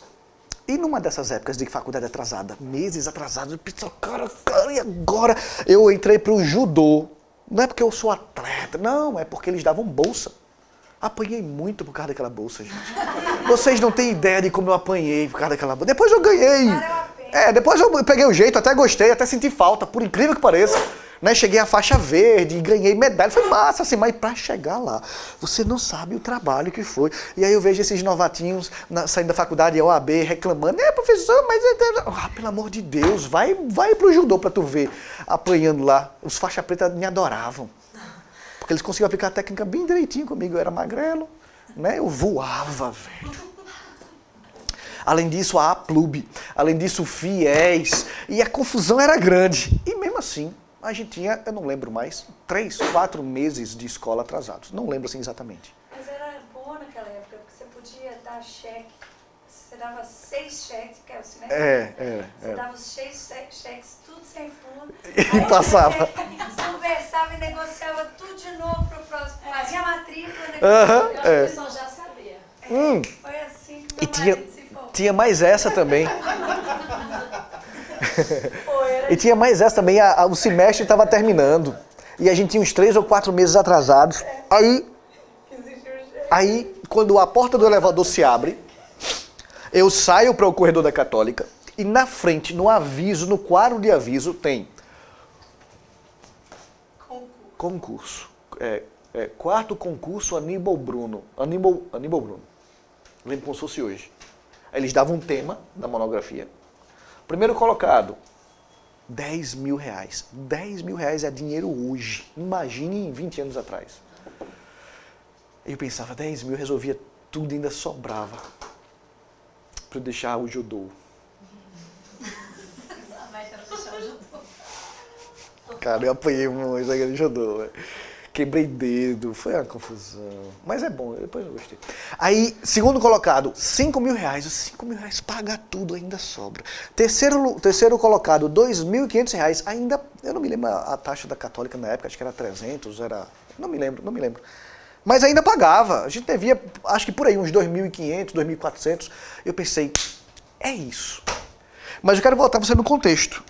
E numa dessas épocas de faculdade atrasada, meses atrasados, eu pensei, cara, e agora? Eu entrei pro judô. Não é porque eu sou atleta, não, é porque eles davam bolsa. Apanhei muito por causa daquela bolsa, gente. Vocês não têm ideia de como eu apanhei por causa daquela bolsa. Depois eu ganhei. Depois eu peguei o jeito, até gostei, até senti falta, por incrível que pareça. Né? Cheguei à faixa verde, ganhei medalha, foi massa, assim, mas para chegar lá, você não sabe o trabalho que foi. E aí eu vejo esses novatinhos saindo da faculdade, OAB, reclamando, professor, mas... pelo amor de Deus, vai pro judô para tu ver, apanhando lá. Os faixa preta me adoravam, porque eles conseguiam aplicar a técnica bem direitinho comigo, eu era magrelo, né? Eu voava, velho. Além disso, a APLUB, além disso, o FIES, e a confusão era grande. E mesmo assim, a gente tinha, eu não lembro mais, 3, 4 meses de escola atrasados. Não lembro assim exatamente. Mas era bom naquela época, porque você podia dar cheque. Você dava 6 cheques, que era o semestre. Você dava os 6 cheques, tudo sem fundo. E passava. Você conversava e negociava tudo de novo pro próximo. Fazia a matrícula, Aham, negociava. Eu acho que o pessoal já sabia. Foi assim que E meu marido se formou. tinha mais essa também. Foi, E tinha mais essa também, o semestre estava terminando. E a gente tinha uns 3 ou 4 meses atrasados. Aí, quando a porta do elevador se abre, eu saio para o corredor da Católica e na frente, no aviso, no quadro de aviso, tem concurso. Quarto concurso Aníbal Bruno. Aníbal Bruno. Lembro como se fosse hoje. Eles davam um tema da monografia. Primeiro colocado, 10 mil reais. 10 mil reais é dinheiro hoje. Imagine 20 anos atrás. Eu pensava, 10 mil, resolvia tudo e ainda sobrava para eu deixar o judô. Cara, eu apanhei muito naquele judô, velho. Quebrei dedo, foi uma confusão. Mas é bom, depois eu gostei. Aí, segundo colocado, 5 mil reais. Os 5 mil reais paga tudo, ainda sobra. Terceiro colocado, 2.500 reais. Ainda, eu não me lembro a taxa da Católica na época, acho que era 300, era... Não me lembro. Mas ainda pagava. A gente devia, acho que por aí, uns 2.500, 2.400. Eu pensei, é isso. Mas eu quero voltar você no contexto.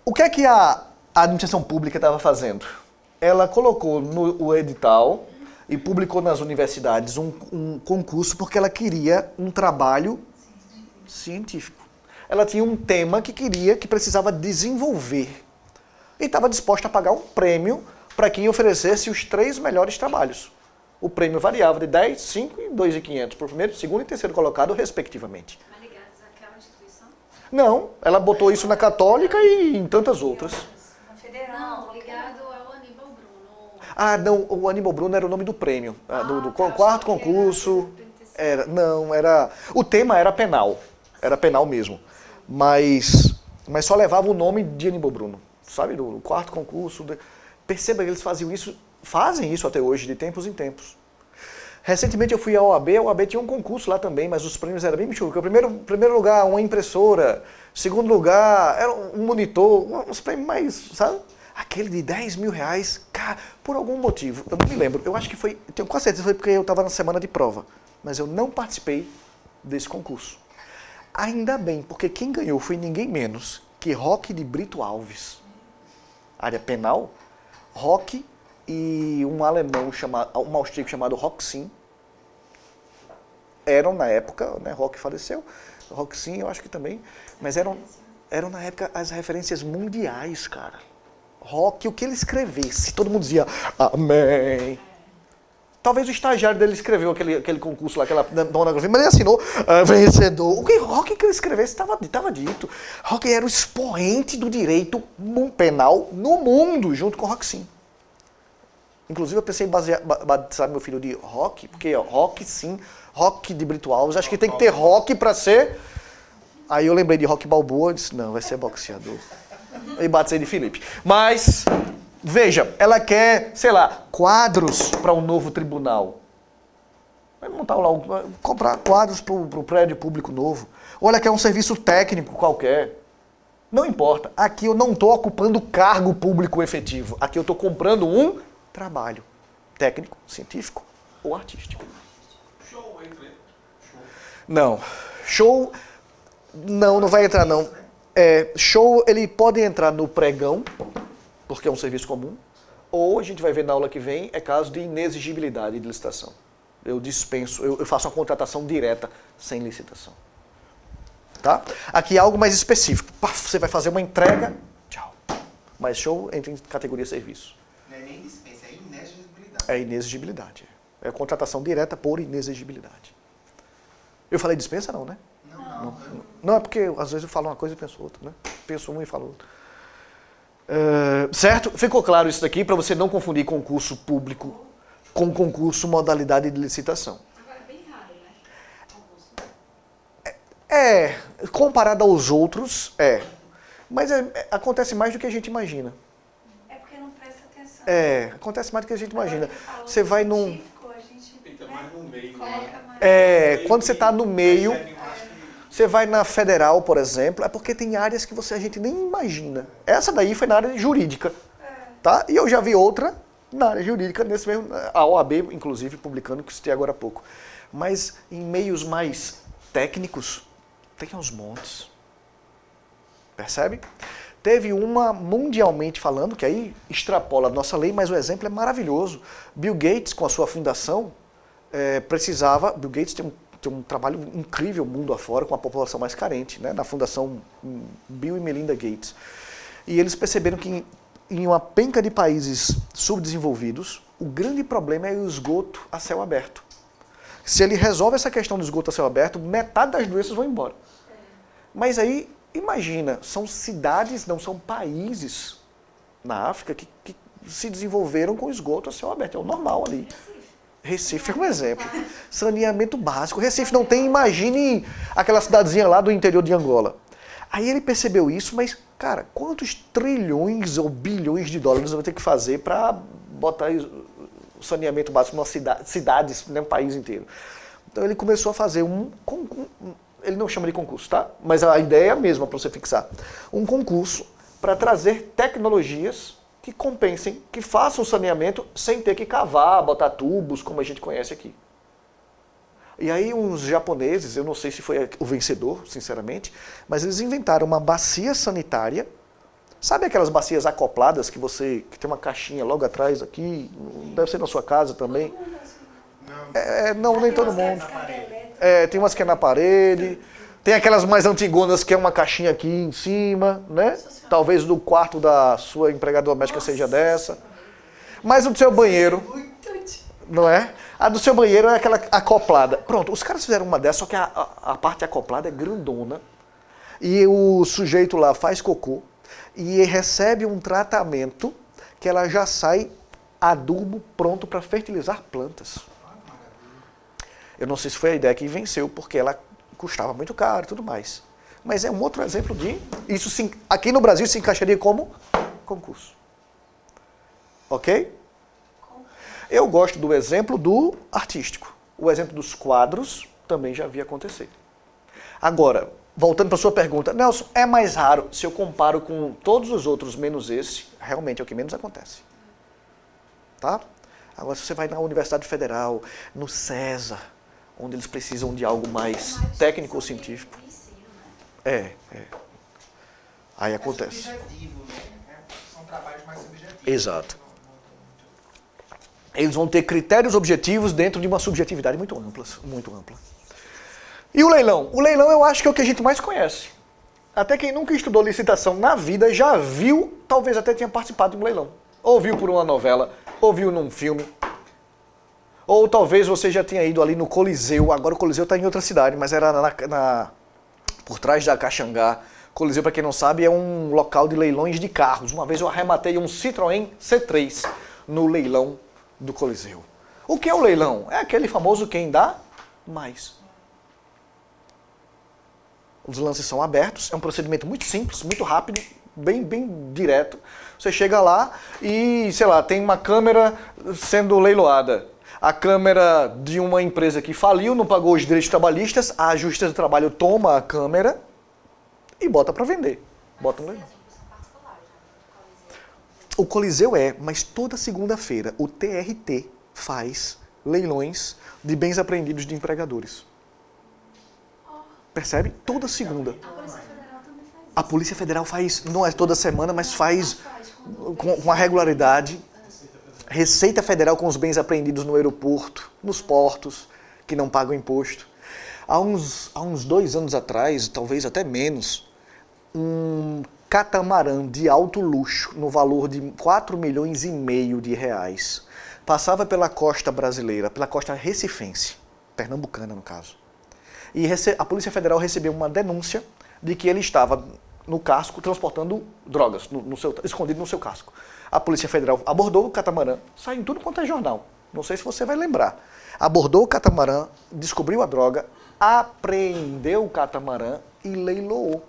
O que é que a administração pública estava fazendo? Ela colocou no edital e publicou nas universidades um concurso porque ela queria um trabalho científico. Ela tinha um tema que precisava desenvolver. E estava disposta a pagar um prêmio para quem oferecesse os 3 melhores trabalhos. O prêmio variava de 10, 5 e 2.500 para o primeiro, segundo e terceiro colocado, respectivamente. Mas ligados àquela instituição? Não, ela botou isso na Católica e em tantas outras. Na Federal. Não, ligado ao Aníbal Bruno. Ah, não, o Aníbal Bruno era o nome do prêmio, do quarto concurso. O tema era penal mesmo, mas só levava o nome de Aníbal Bruno, sabe, do quarto concurso. Perceba que eles fazem isso até hoje, de tempos em tempos. Recentemente eu fui à OAB, a OAB tinha um concurso lá também, mas os prêmios eram bem michurucos. Primeiro lugar, uma impressora, segundo lugar, era um monitor, uns prêmios mais, sabe? Aquele de 10 mil reais, cara, por algum motivo, eu não me lembro, eu acho que foi, tenho quase certeza, foi porque eu estava na semana de prova, mas eu não participei desse concurso. Ainda bem, porque quem ganhou foi ninguém menos que Roque de Brito Alves. Área penal, Roque e um alemão chamado, um austríaco chamado Roxin. Eram na época, né, Roque faleceu, Roxin eu acho que também, mas eram na época as referências mundiais, cara. Roque, o que ele escrevesse, todo mundo dizia amém. Talvez o estagiário dele escreveu aquele concurso lá, aquela monografia, mas ele assinou vencedor. O que Roque que ele escrevesse estava dito. Roque era o expoente do direito penal no mundo, junto com Roxin. Inclusive eu pensei em batizar meu filho de Roque, porque Roque sim, Roque de Brito Alves, acho que tem que ter Roque para ser. Aí eu lembrei de Roque Balboa, disse, não, vai ser boxeador. E batizei de Felipe. Mas, veja, ela quer, sei lá, quadros para um novo tribunal. Vai montar lá, comprar quadros para o prédio público novo. Ou ela quer um serviço técnico qualquer. Não importa. Aqui eu não estou ocupando cargo público efetivo. Aqui eu estou comprando um trabalho técnico, científico ou artístico. Show, entra. Não. Show... Não vai entrar não. Show, ele pode entrar no pregão, porque é um serviço comum, ou a gente vai ver na aula que vem, é caso de inexigibilidade de licitação. Eu dispenso, eu faço uma contratação direta, sem licitação. Tá? Aqui é algo mais específico. Você vai fazer uma entrega, tchau. Mas show entra em categoria serviço. Não é nem dispensa, é inexigibilidade. É inexigibilidade. É contratação direta por inexigibilidade. Eu falei dispensa não, né? Não, é porque às vezes eu falo uma coisa e penso outra, né? Penso uma e falo outra. Certo? Ficou claro isso daqui para você não confundir concurso público com concurso modalidade de licitação. Agora é bem raro, né? Comparado aos outros, Mas acontece mais do que a gente imagina. É porque não presta atenção. Acontece mais do que a gente imagina. Agora, ele falou Você vai num... científico, a gente, Fica né, mais no meio. coloca Né? mais. Quando você está no meio... Percebe mais que- Você vai na federal, por exemplo, é porque tem áreas que a gente nem imagina. Essa daí foi na área jurídica, tá? E eu já vi outra na área jurídica, nesse mesmo, a OAB, inclusive, publicando, que citei agora há pouco. Mas em meios mais técnicos, tem aos montes. Percebe? Teve uma mundialmente falando, que aí extrapola a nossa lei, mas o exemplo é maravilhoso. Bill Gates, com a sua fundação, precisava... Bill Gates tem um trabalho incrível mundo afora com a população mais carente, né? Na fundação Bill e Melinda Gates. E eles perceberam que em uma penca de países subdesenvolvidos, o grande problema é o esgoto a céu aberto. Se ele resolve essa questão do esgoto a céu aberto, metade das doenças vão embora. Mas aí, imagina, são cidades, não são países na África que se desenvolveram com esgoto a céu aberto. É o normal ali. Recife é um exemplo. Saneamento básico. Recife não tem, imagine aquela cidadezinha lá do interior de Angola. Aí ele percebeu isso, mas, cara, quantos trilhões ou bilhões de dólares vai ter que fazer para botar o saneamento básico numa cidades, né, um país inteiro? Então ele começou a fazer ele não chama de concurso, tá? Mas a ideia é a mesma para você fixar. Um concurso para trazer tecnologias que compensem, que façam o saneamento sem ter que cavar, botar tubos, como a gente conhece aqui. E aí uns japoneses, eu não sei se foi o vencedor, sinceramente, mas eles inventaram uma bacia sanitária. Sabe aquelas bacias acopladas que tem uma caixinha logo atrás aqui? Deve ser na sua casa também. Não, nem todo mundo. Tem umas que é na parede. Tem aquelas mais antigonas que é uma caixinha aqui em cima, né? Talvez do quarto da sua empregada doméstica seja dessa. Mas o do seu banheiro, não é? A do seu banheiro é aquela acoplada. Pronto, os caras fizeram uma dessa, só que a parte acoplada é grandona. E o sujeito lá faz cocô e recebe um tratamento que ela já sai adubo pronto para fertilizar plantas. Eu não sei se foi a ideia que venceu, porque ela custava muito caro e tudo mais. Mas é um outro exemplo de... Isso aqui no Brasil se encaixaria como concurso. Ok? Eu gosto do exemplo do artístico. O exemplo dos quadros também já vi acontecer. Agora, voltando para a sua pergunta, Nelson, é mais raro se eu comparo com todos os outros menos esse, realmente é o que menos acontece. Tá? Agora, se você vai na Universidade Federal, no César, onde eles precisam de algo mais técnico ou científico. Aí É acontece. subjetivo, né? São trabalhos mais subjetivos. Exato. Eles vão ter critérios objetivos dentro de uma subjetividade muito ampla, muito ampla. E o leilão? O leilão eu acho que é o que a gente mais conhece. Até quem nunca estudou licitação na vida já viu, talvez até tenha participado de um leilão. Ou viu por uma novela, ou viu num filme. Ou talvez você já tenha ido ali no Coliseu. Agora o Coliseu está em outra cidade, mas era por trás da Caxangá. Coliseu, para quem não sabe, é um local de leilões de carros. Uma vez eu arrematei um Citroën C3 no leilão do Coliseu. O que é o leilão? É aquele famoso quem dá mais. Os lances são abertos, é um procedimento muito simples, muito rápido, bem direto. Você chega lá e, sei lá, tem uma câmera sendo leiloada. A câmera de uma empresa que faliu, não pagou os direitos trabalhistas, a Justiça do Trabalho toma a câmera e bota para vender. Bota no leilão. O Coliseu mas toda segunda-feira o TRT faz leilões de bens apreendidos de empregadores. Percebe? Toda segunda. A Polícia Federal também faz isso. A Polícia Federal faz, não é toda semana, mas faz com a regularidade. Receita Federal com os bens apreendidos no aeroporto, nos portos, que não pagam imposto. Há uns 2 anos atrás, talvez até menos, um catamarã de alto luxo, no valor de 4,5 milhões de reais, passava pela costa brasileira, pela costa recifense, pernambucana no caso. E a Polícia Federal recebeu uma denúncia de que ele estava no casco transportando drogas, escondido no seu casco. A Polícia Federal abordou o catamarã, saiu em tudo quanto é jornal, não sei se você vai lembrar. Abordou o catamarã, descobriu a droga, apreendeu o catamarã e leiloou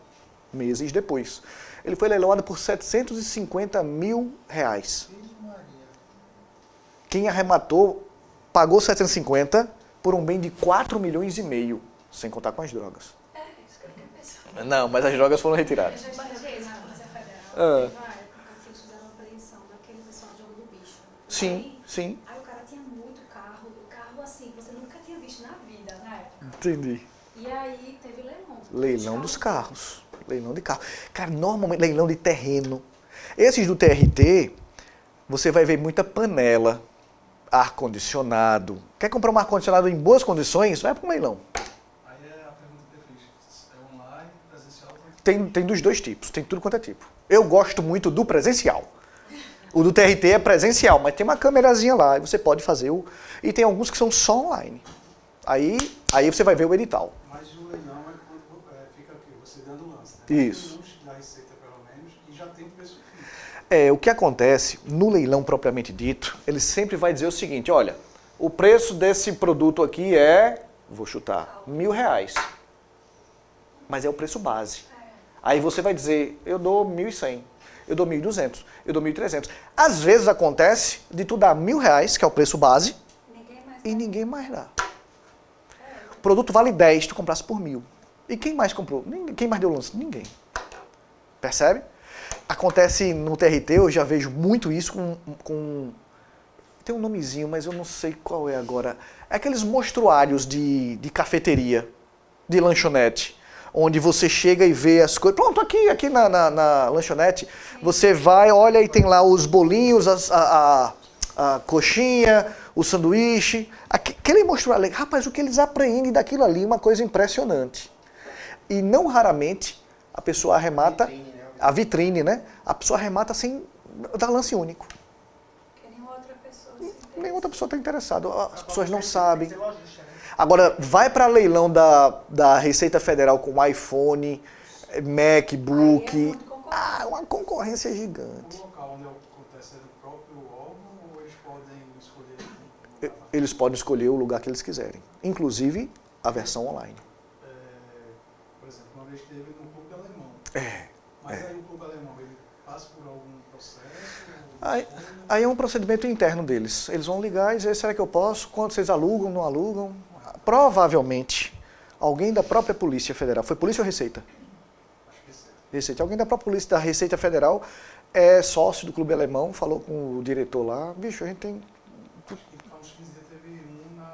meses depois. Ele foi leiloado por 750 mil reais. Quem arrematou pagou 750 por um bem de 4,5 milhões, sem contar com as drogas. É, isso que eu fiquei pensando. Não, mas as drogas foram retiradas. Eu já estudei na Polícia Federal. Ah. Teve uma época que eles fizeram uma apreensão daquele pessoal do jogo do bicho. Sim. Aí o cara tinha muito carro, assim, que você nunca tinha visto na vida na época. Entendi. E aí teve leilão. Leilão dos carros. Leilão de carro. Cara, normalmente leilão de terreno. Esses do TRT, você vai ver muita panela, ar-condicionado. Quer comprar um ar-condicionado em boas condições? Vai para um leilão. Aí é a pergunta que eu fiz. É online, presencial? Tem dos dois tipos, tem tudo quanto é tipo. Eu gosto muito do presencial. O do TRT é presencial, mas tem uma câmerazinha lá e você pode fazer o... E tem alguns que são só online. Aí você vai ver o edital. Mas o leilão é quando fica aqui, você dando lance. Né? Isso. Da receita, pelo menos, e já tem preço fixo. O que acontece no leilão propriamente dito, ele sempre vai dizer o seguinte, olha, o preço desse produto aqui vou chutar, R$1.000. Mas é o preço base. Aí você vai dizer, eu dou 1.100, eu dou 1.200, eu dou 1.300. Às vezes acontece de tu dar R$1.000, que é o preço base, e ninguém mais dá. O produto vale 10, tu comprasse por 1.000. E quem mais comprou? Quem mais deu lance? Ninguém. Percebe? Acontece no TRT, eu já vejo muito isso com... Tem um nomezinho, mas eu não sei qual é agora. É aqueles mostruários de cafeteria, de lanchonete, onde você chega e vê as coisas. Pronto, aqui na lanchonete, você vai, olha e tem lá os bolinhos, a coxinha, o sanduíche. Aquele mostruário, rapaz, o que eles apreendem daquilo ali, uma coisa impressionante. E não raramente a pessoa arremata... A vitrine, né? A pessoa arremata sem dar lance único. Porque Nenhuma outra pessoa está interessada. As pessoas não Tem sabem. que ser lojista, né? Agora, vai para leilão da Receita Federal com iPhone, MacBook. Aí é muito concorrente. Uma concorrência gigante. O local onde acontece é do próprio órgão ou eles podem escolher? Eles podem escolher o lugar que eles quiserem. Inclusive, a versão online. Por exemplo, uma vez teve no Clube Alemão. Mas aí o Clube Alemão, ele passa por algum processo? Aí é um procedimento interno deles. Eles vão ligar e dizer, será que eu posso? Quanto vocês alugam, não alugam? Provavelmente, alguém da própria Polícia Federal, foi Polícia ou Receita? Acho que sim. Receita. Alguém da própria Polícia da Receita Federal é sócio do Clube Alemão, falou com o diretor lá, bicho, a gente tem... Há uns 15 dias teve no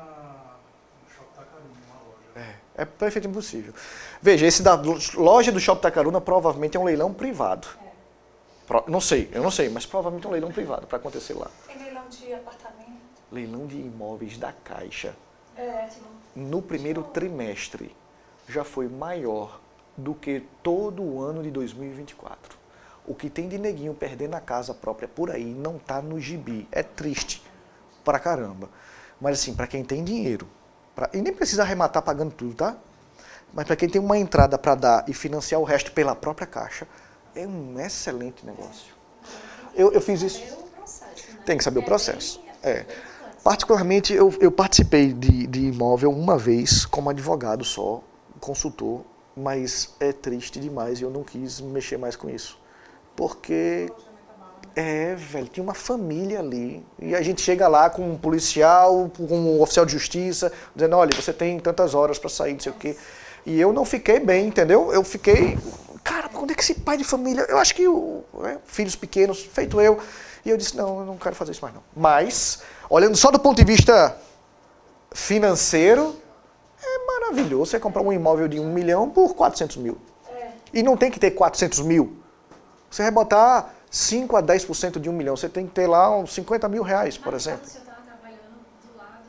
Shopping Tacaruna, uma loja. É perfeitamente impossível. Veja, esse da loja do Shopping Itacaruna provavelmente é um leilão privado. Não sei, eu não sei, mas provavelmente é um leilão privado para acontecer lá. Tem leilão de apartamento. Leilão de imóveis da Caixa. Ótimo. No primeiro trimestre já foi maior do que todo o ano de 2024. O que tem de neguinho perdendo a casa própria por aí não tá no gibi. É triste pra caramba. Mas assim, pra quem tem dinheiro, e nem precisa arrematar pagando tudo, tá? Mas pra quem tem uma entrada pra dar e financiar o resto pela própria Caixa, é um excelente negócio. Eu fiz isso. Tem que saber o processo. Particularmente, eu participei de imóvel uma vez como advogado só, consultor, mas é triste demais e eu não quis mexer mais com isso. Porque, velho, tinha uma família ali e a gente chega lá com um policial, com um oficial de justiça, dizendo, olha, você tem tantas horas para sair, não sei o quê. E eu não fiquei bem, entendeu? Eu fiquei, cara, onde é que esse pai de família, eu acho que filhos pequenos, feito eu, e eu disse, não, eu não quero fazer isso mais não. Mas, olhando só do ponto de vista financeiro, é maravilhoso você comprar um imóvel de 1 milhão por 400 mil. E não tem que ter 400 mil. Você vai botar 5 a 10% de 1 milhão, você tem que ter lá uns 50 mil reais, por exemplo. Mas você estava trabalhando do lado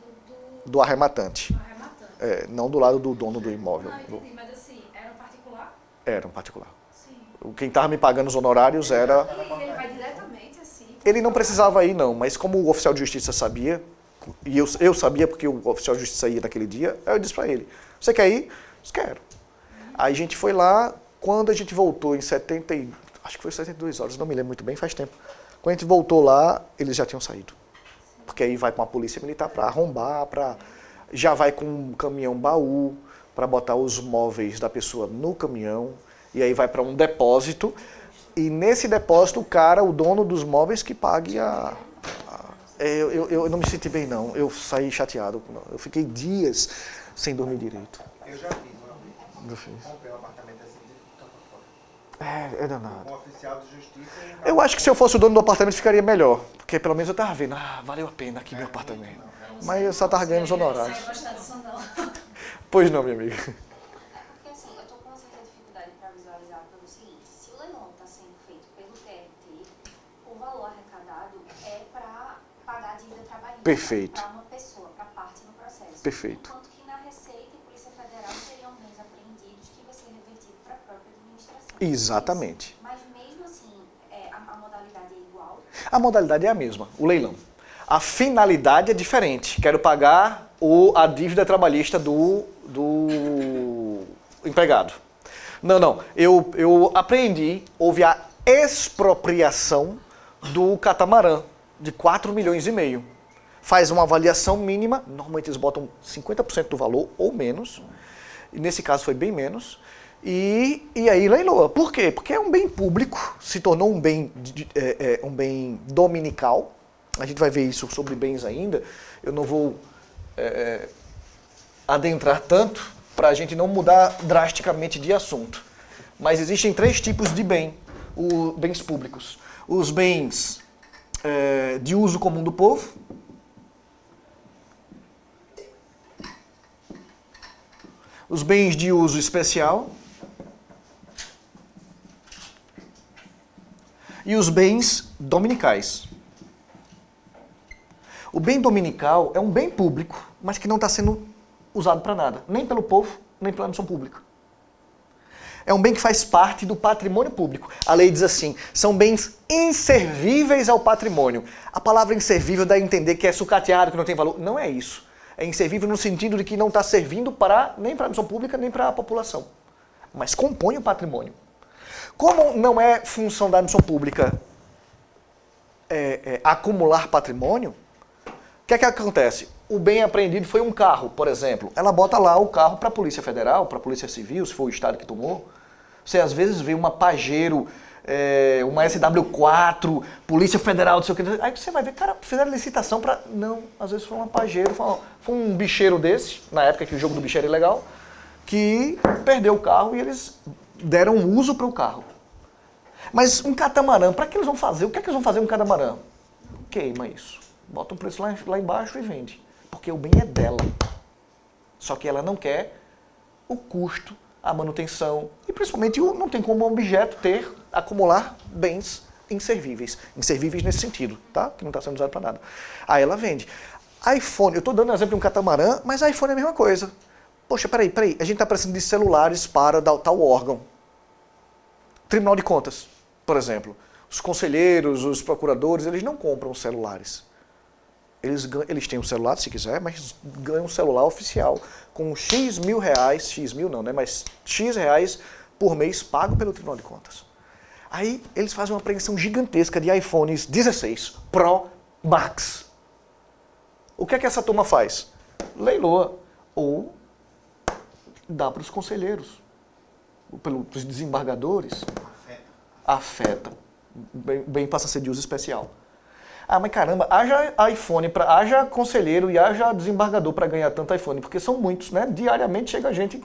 Do arrematante. do arrematante. Não do lado do dono do imóvel. Não, entendi, mas assim, era um particular? Era um particular. Sim. Quem estava me pagando os honorários era... E ele vai diretamente assim? Ele não precisava ir não, mas como o oficial de justiça sabia, e eu sabia porque o oficial de justiça ia naquele dia, aí eu disse para ele, você quer ir? Eu disse, quero. Aí a gente foi lá, quando a gente voltou em 72 horas, não me lembro muito bem, faz tempo. Quando a gente voltou lá, eles já tinham saído. Porque aí vai com a polícia militar para arrombar, já vai com um caminhão baú para botar os móveis da pessoa no caminhão, e aí vai para um depósito, e nesse depósito o dono dos móveis que pague eu não me senti bem não, eu saí chateado, eu fiquei dias sem dormir direito. Eu já fiz uma vez. Comprei um apartamento assim de campo fora. É danado. Um oficial de justiça e um Eu acho que se eu fosse o dono do apartamento ficaria melhor, porque pelo menos eu tava vendo, valeu a pena aqui meu apartamento. Mas eu só tava ganhando os honorários. Não gostar disso não. Pois não, minha amiga. Porque assim, eu tô com uma certa dificuldade para visualizar pelo seguinte, se o leilão está sendo feito pelo TRT, o valor arrecadado é para pagar a dívida trabalhista Perfeito. para uma pessoa, para parte no processo. Perfeito. Enquanto que na Receita e Polícia Federal seriam bens apreendidos que vai ser revertido para a própria administração. Exatamente. Mas mesmo assim, a modalidade é igual? A modalidade é a mesma, o leilão. A finalidade é diferente. Quero pagar a dívida trabalhista do empregado. Não. Eu apreendi, houve a expropriação do catamarã de 4,5 milhões. Faz uma avaliação mínima, normalmente eles botam 50% do valor ou menos, e nesse caso foi bem menos, e aí leiloa. Por quê? Porque é um bem público, se tornou um bem dominical. A gente vai ver isso sobre bens ainda. Eu não vou adentrar tanto para a gente não mudar drasticamente de assunto. Mas existem 3 tipos de bens públicos. Os bens de uso comum do povo, os bens de uso especial e os bens dominicais. O bem dominical é um bem público, mas que não está sendo usado para nada, nem pelo povo, nem pela missão pública. É um bem que faz parte do patrimônio público. A lei diz assim, são bens inservíveis ao patrimônio. A palavra inservível dá a entender que é sucateado, que não tem valor. Não é isso. É inservível no sentido de que não está servindo nem para a missão pública, nem para a população. Mas compõe o patrimônio. Como não é função da missão pública acumular patrimônio, o que é que acontece? O bem apreendido foi um carro, por exemplo. Ela bota lá o carro para a Polícia Federal, para a Polícia Civil, se for o Estado que tomou. Você às vezes vê uma Pajero, uma SW4, Polícia Federal, não sei o que. Aí você vai ver, cara, fizeram licitação para... Não, às vezes foi uma Pajero, foi um bicheiro desse, na época que o jogo do bicheiro é legal, que perdeu o carro e eles deram uso para o carro. Mas um catamarã, para que eles vão fazer? O que é que eles vão fazer com um catamarã? Queima isso. Bota um preço lá embaixo e vende. Porque o bem é dela. Só que ela não quer o custo, a manutenção e principalmente não tem como objeto acumular bens inservíveis. Inservíveis nesse sentido, tá? Que não está sendo usado para nada. Aí ela vende. iPhone, eu estou dando exemplo de um catamarã, mas iPhone é a mesma coisa. Poxa, peraí, a gente está precisando de celulares para tal órgão. Tribunal de Contas, por exemplo. Os conselheiros, os procuradores, eles não compram celulares. Eles têm um celular, se quiser, mas ganham um celular oficial com X mil reais, X mil não, né? Mas X reais por mês pago pelo Tribunal de Contas. Aí eles fazem uma apreensão gigantesca de iPhones 16 Pro Max. O que é que essa turma faz? Leiloa ou dá para os conselheiros, pelos desembargadores. Afeta. Bem passa a ser de uso especial. Ah, mas caramba, haja iPhone, haja conselheiro e haja desembargador para ganhar tanto iPhone, porque são muitos, né? Diariamente chega gente.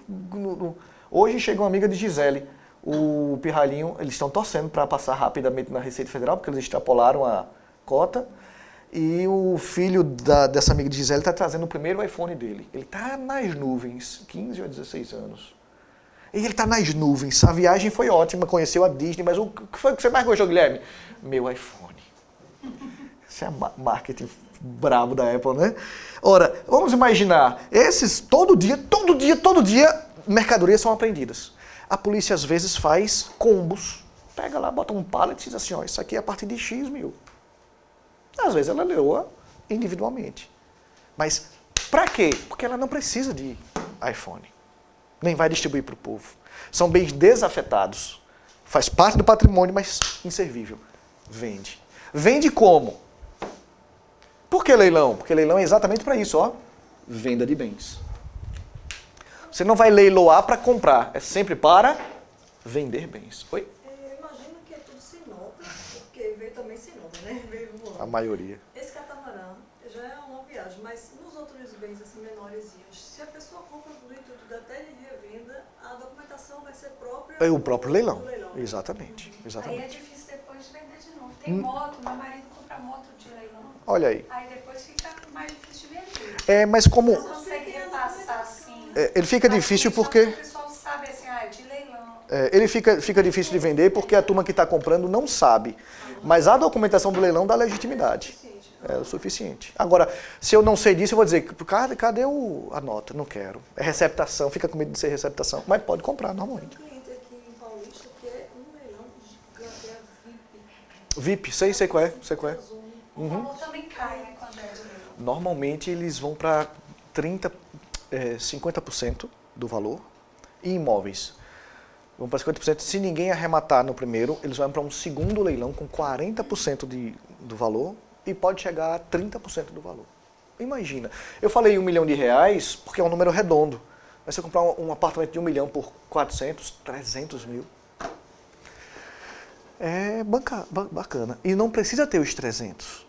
Hoje chega uma amiga de Gisele, o Pirralhinho, eles estão torcendo para passar rapidamente na Receita Federal, porque eles extrapolaram a cota. E o filho dessa amiga de Gisele está trazendo o primeiro iPhone dele. Ele está nas nuvens, 15 ou 16 anos. E ele está nas nuvens. A viagem foi ótima, conheceu a Disney, mas o que foi que você mais gostou, Guilherme? Meu iPhone. Isso é marketing brabo da Apple, né? Ora, vamos imaginar, esses todo dia, mercadorias são apreendidas. A polícia às vezes faz combos. Pega lá, bota um pallet e diz assim, ó, isso aqui é a partir de X mil. Às vezes ela leoa individualmente. Mas para quê? Porque ela não precisa de iPhone. Nem vai distribuir para o povo. São bens desafetados. Faz parte do patrimônio, mas inservível. Vende. Vende como? Por que leilão? Porque leilão é exatamente para isso, ó. Venda de bens. Você não vai leiloar para comprar. É sempre para vender bens. Oi? Eu imagino que é tudo Sinop, porque veio também Sinop, né? Veio a maioria. Esse catamarã já é uma viagem, mas nos outros bens assim menorzinhos, se a pessoa compra tudo e tudo até de revenda, a documentação vai ser própria É o próprio leilão. do leilão. Exatamente. Aí é Exatamente. difícil depois de vender de novo. Tem moto, meu marido compra moto de leilão. Olha aí. Aí depois fica mais difícil de vender. É, mas como... Não consegue repassar assim. ele fica difícil porque... O pessoal sabe assim, é de leilão. ele fica difícil de vender porque a turma que está comprando não sabe. Mas a documentação do leilão dá legitimidade. É o suficiente. Agora, se eu não sei disso, eu vou dizer, cadê a nota? Não quero. É receptação, fica com medo de ser receptação. Mas pode comprar normalmente. Tem um cliente aqui em Paulista que é um leilão gigante, é VIP. VIP, sei qual é. O valor também cai, né, quando é de leilão. Normalmente eles vão para 50% do valor. E imóveis. Vão para 50%. Se ninguém arrematar no primeiro, eles vão para um segundo leilão com 40% do valor e pode chegar a 30% do valor. Imagina. Eu falei R$1 milhão porque é um número redondo. Mas se eu comprar um apartamento de 1 milhão por 400, 300 mil, é bacana. E não precisa ter os 300.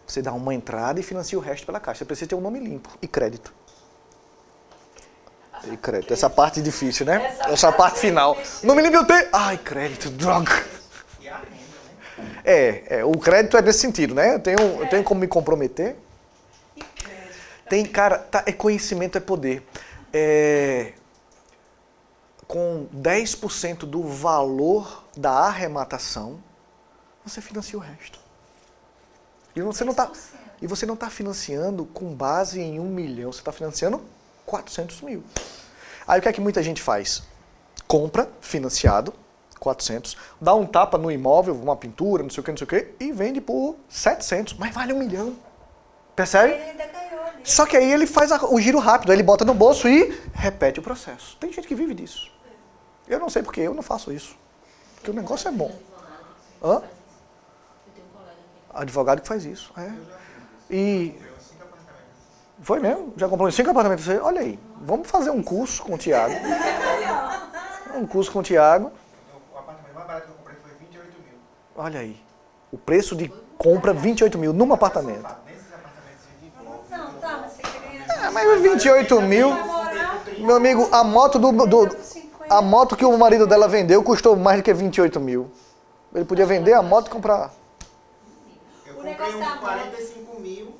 Você dá uma entrada e financia o resto pela Caixa. Você precisa ter um nome limpo e crédito. E crédito. Essa parte difícil, né? Essa parte final. Nome limpo eu tenho. Ai, crédito, droga. E a renda, né? O crédito é nesse sentido, né? Eu tenho como me comprometer. E crédito. Tem, cara, conhecimento é poder. Com 10% do valor da arrematação, você financia o resto. E você não está financiando com base em 1 milhão, você está financiando 400 mil. Aí o que é que muita gente faz? Compra, financiado, 400, dá um tapa no imóvel, uma pintura, não sei o que, e vende por 700, mas vale 1 milhão. Percebe? Ele ainda ganhou ali. Só que aí ele faz o giro rápido, aí ele bota no bolso e repete o processo. Tem gente que vive disso. Eu não sei porque eu não faço isso. Porque o negócio é bom. Hã? Advogado que faz isso. E... Foi mesmo? Já comprou 5 apartamentos? Olha aí, vamos fazer um curso com o Tiago. Um curso com o Tiago. O apartamento mais barato que eu comprei foi 28 mil. Olha aí, o preço de compra 28 mil num apartamento. Nesses apartamentos de bloco. Não, tá, mas você queria... Mas 28 mil, meu amigo, a moto que o marido dela vendeu custou mais do que 28 mil. Ele podia vender a moto e comprar. Eu O comprei negócio um da de 45 mil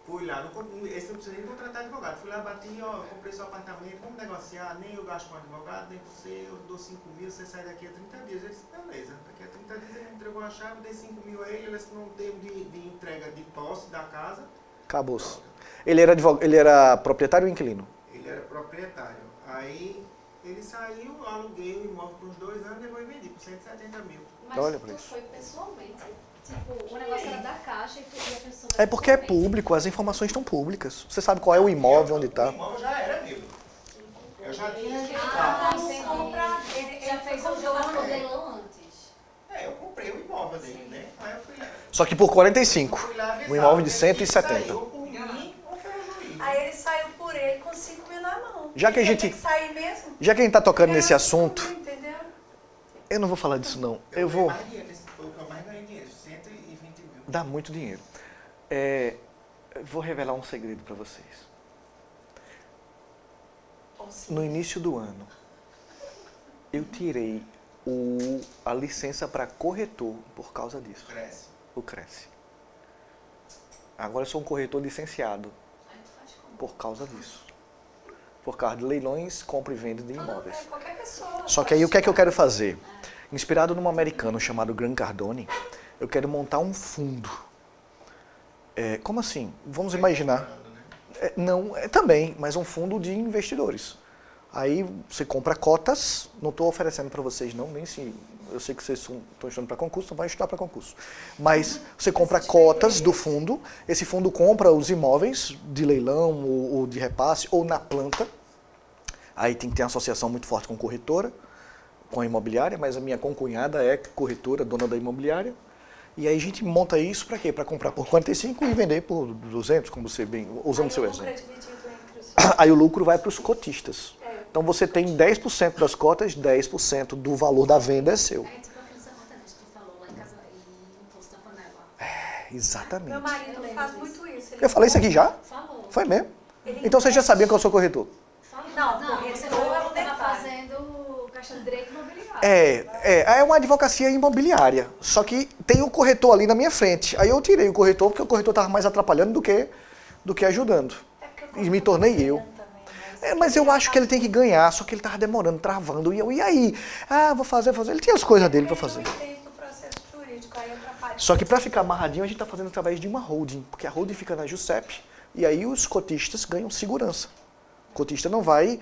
Fui lá, esse não precisa nem contratar advogado. Fui lá, bati, ó, eu comprei seu apartamento, vamos negociar, nem eu gasto com advogado, nem você, eu dou 5 mil, você sai daqui a 30 dias. Ele disse, beleza, daqui a 30 dias ele me entregou a chave, dei 5 mil a ele, ele assinou um termo de entrega de posse da casa. Acabou-se. Ele era proprietário ou inquilino? Ele era proprietário. Aí ele saiu, aluguei o imóvel por uns 2 anos, depois vendi por 170 mil. Mas Olha pra tu isso. foi pessoalmente? Tipo, o negócio era da Caixa e tu e a pessoa... É porque é público, as informações estão públicas. Você sabe qual é o imóvel, onde O está. imóvel já era meu. Eu já tinha Ah, comprado. entendi. Ele já fez o dono do leilão antes. Eu comprei o imóvel dele, né? Aí eu fui lá. Só que por 45. Fui lá avisar, Um imóvel de ele 170. saiu por mim ou pelo juiz. Aí ele saiu por ele com 5 mil na mão. Já que a Ele gente- tem que sair mesmo. Já que a gente está tocando Ganhar nesse 5 assunto, mil, entendeu? eu não vou falar disso não. Eu ganhei vou... mais dinheiro, foi o que eu mais ganhei dinheiro, 120 mil. Dá muito dinheiro. Eu vou revelar um segredo para vocês. Ou sim. No início do ano, eu tirei a licença para corretor por causa disso. Cresce. O Cresce. Agora eu sou um corretor licenciado Aí tu faz como? por causa disso. Por causa de leilões, compra e venda de Não, imóveis. é qualquer pessoa. Só que aí o que é que eu quero fazer? Inspirado num americano chamado Grant Cardone, eu quero montar um fundo. Como assim? Vamos imaginar. Não, também, mas um fundo de investidores. Aí você compra cotas, não estou oferecendo para vocês não, nem se... Eu sei que vocês estão estudando para concurso, não vai estudar para concurso. Mas você compra cotas do fundo, esse fundo compra os imóveis de leilão ou de repasse ou na planta. Aí tem que ter uma associação muito forte com corretora, com a imobiliária, mas a minha concunhada é corretora, dona da imobiliária. E aí a gente monta isso para quê? Para comprar por 45 e vender por 200, como você bem, usando o seu exemplo. Aí o lucro vai para os cotistas. Então você tem 10% das cotas, 10% do valor da venda é seu. É tipo aqueles apartamentos que tu falou lá em casa e no posto da panela. Exatamente. Meu marido faz muito isso. Eu falei isso aqui já? Falou. Foi mesmo? Então vocês já sabiam que eu sou corretor? Falou. Não, você corretor falou é um que tava detalhe. fazendo questão de direito imobiliário. É uma advocacia imobiliária. Só que tem um corretor ali na minha frente. Aí eu tirei o corretor porque o corretor estava mais atrapalhando do que ajudando. E me tornei eu. Mas eu acho que ele tem que ganhar, só que ele estava demorando, travando. E aí? Vou fazer. Ele tinha as coisas dele para fazer. Só que para ficar amarradinho, a gente está fazendo através de uma holding. Porque a holding fica na JUSEP e aí os cotistas ganham segurança. O cotista não vai...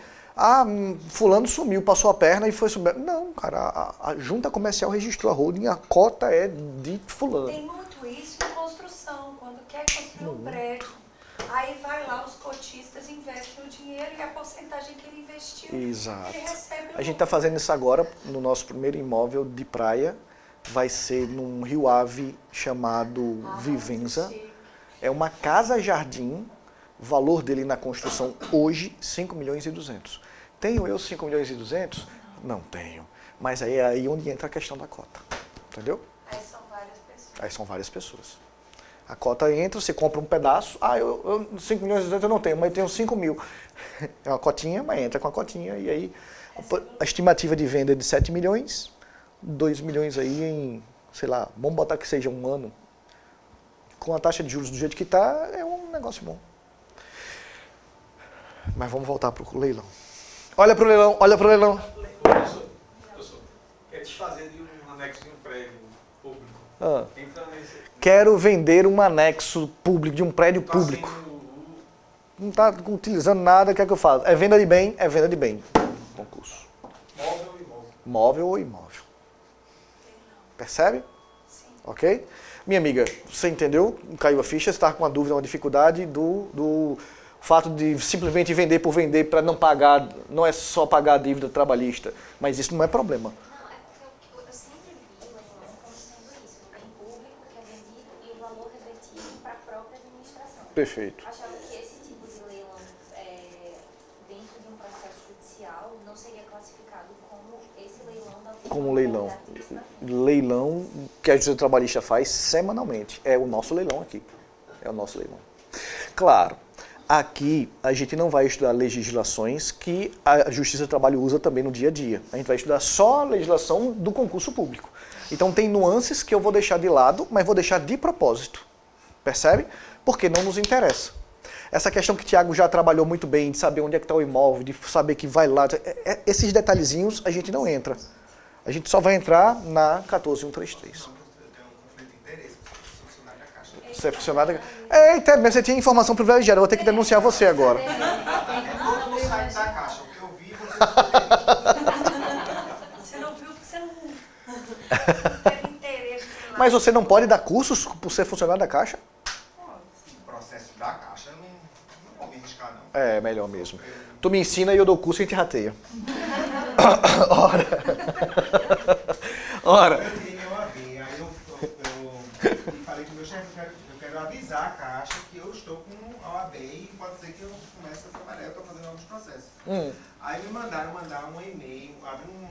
fulano sumiu, passou a perna e foi subir. Não, cara, a junta comercial registrou a holding, a cota é de fulano. Tem muito isso em construção, quando quer construir um prédio, aí vai lá, os cotistas investem o dinheiro e a porcentagem que ele investiu, Exato. ele recebe o A gente está fazendo isso agora no nosso primeiro imóvel de praia, vai ser num Rio Ave chamado Vivenza. É uma casa-jardim, o valor dele na construção hoje, 5 milhões e 200. Tenho eu 5 milhões e 200? Não tenho. Mas aí é aí onde entra a questão da cota. Entendeu? Aí são várias pessoas. Aí são várias pessoas. A cota entra, você compra um pedaço. 5 milhões e 200 eu não tenho, mas eu tenho 5 mil. É uma cotinha, mas entra com a cotinha. E aí a estimativa de venda é de 7 milhões. 2 milhões aí em, sei lá, vamos botar que seja um ano. Com a taxa de juros do jeito que está, é um negócio bom. Mas vamos voltar para o leilão. Olha para o leilão, olha para o leilão. Professor, quer desfazer de um anexo de um prédio público. Entra nesse... Quero vender um anexo público, de um prédio público. Não está utilizando nada, o que é que eu faço? É venda de bem, é venda de bem. Concurso. Móvel ou imóvel? Móvel ou imóvel. Percebe? Sim. Ok? Minha amiga, você entendeu? Caiu a ficha, você está com uma dúvida, uma dificuldade do fato de simplesmente vender por vender para não pagar, não é só pagar a dívida trabalhista, mas isso não é problema. Não, é porque eu sempre vi o leilão como sendo isso, o bem público que é vendido e o valor revertido para a própria administração. Perfeito. Achava que esse tipo de leilão dentro de um processo judicial não seria classificado como esse leilão da Como leilão. Leilão que a Justiça Trabalhista faz semanalmente. É o nosso leilão aqui. É o nosso leilão. Claro, aqui a gente não vai estudar legislações que a Justiça do Trabalho usa também no dia a dia. A gente vai estudar só a legislação do concurso público. Então tem nuances que eu vou deixar de lado, mas vou deixar de propósito. Percebe? porque não nos interessa. Essa questão que o Thiago já trabalhou muito bem, de saber onde é que está o imóvel, de saber que vai lá, esses detalhezinhos a gente não entra. A gente só vai entrar na 14133. Eu tenho um conflito de interesse, porque eu sou funcionário da Caixa. Você é funcionário... Eita, mas você tinha informação privilegiada, eu vou ter que denunciar você agora. É no site da Caixa, o que eu vi, Você não viu porque você não teve interesse. Mas você não pode dar cursos por ser funcionário da Caixa? o processo da Caixa, eu não vou me arriscar, não. É, melhor mesmo. Tu me ensina e eu dou curso e a gente rateia. Ora. Eu tirei meu AB, aí eu falei com o meu chefe, eu quero avisar a Caixa que eu estou com a OAB e pode ser que eu comece a trabalhar, eu estou fazendo alguns processos. Aí me mandaram mandar um e-mail, abrir um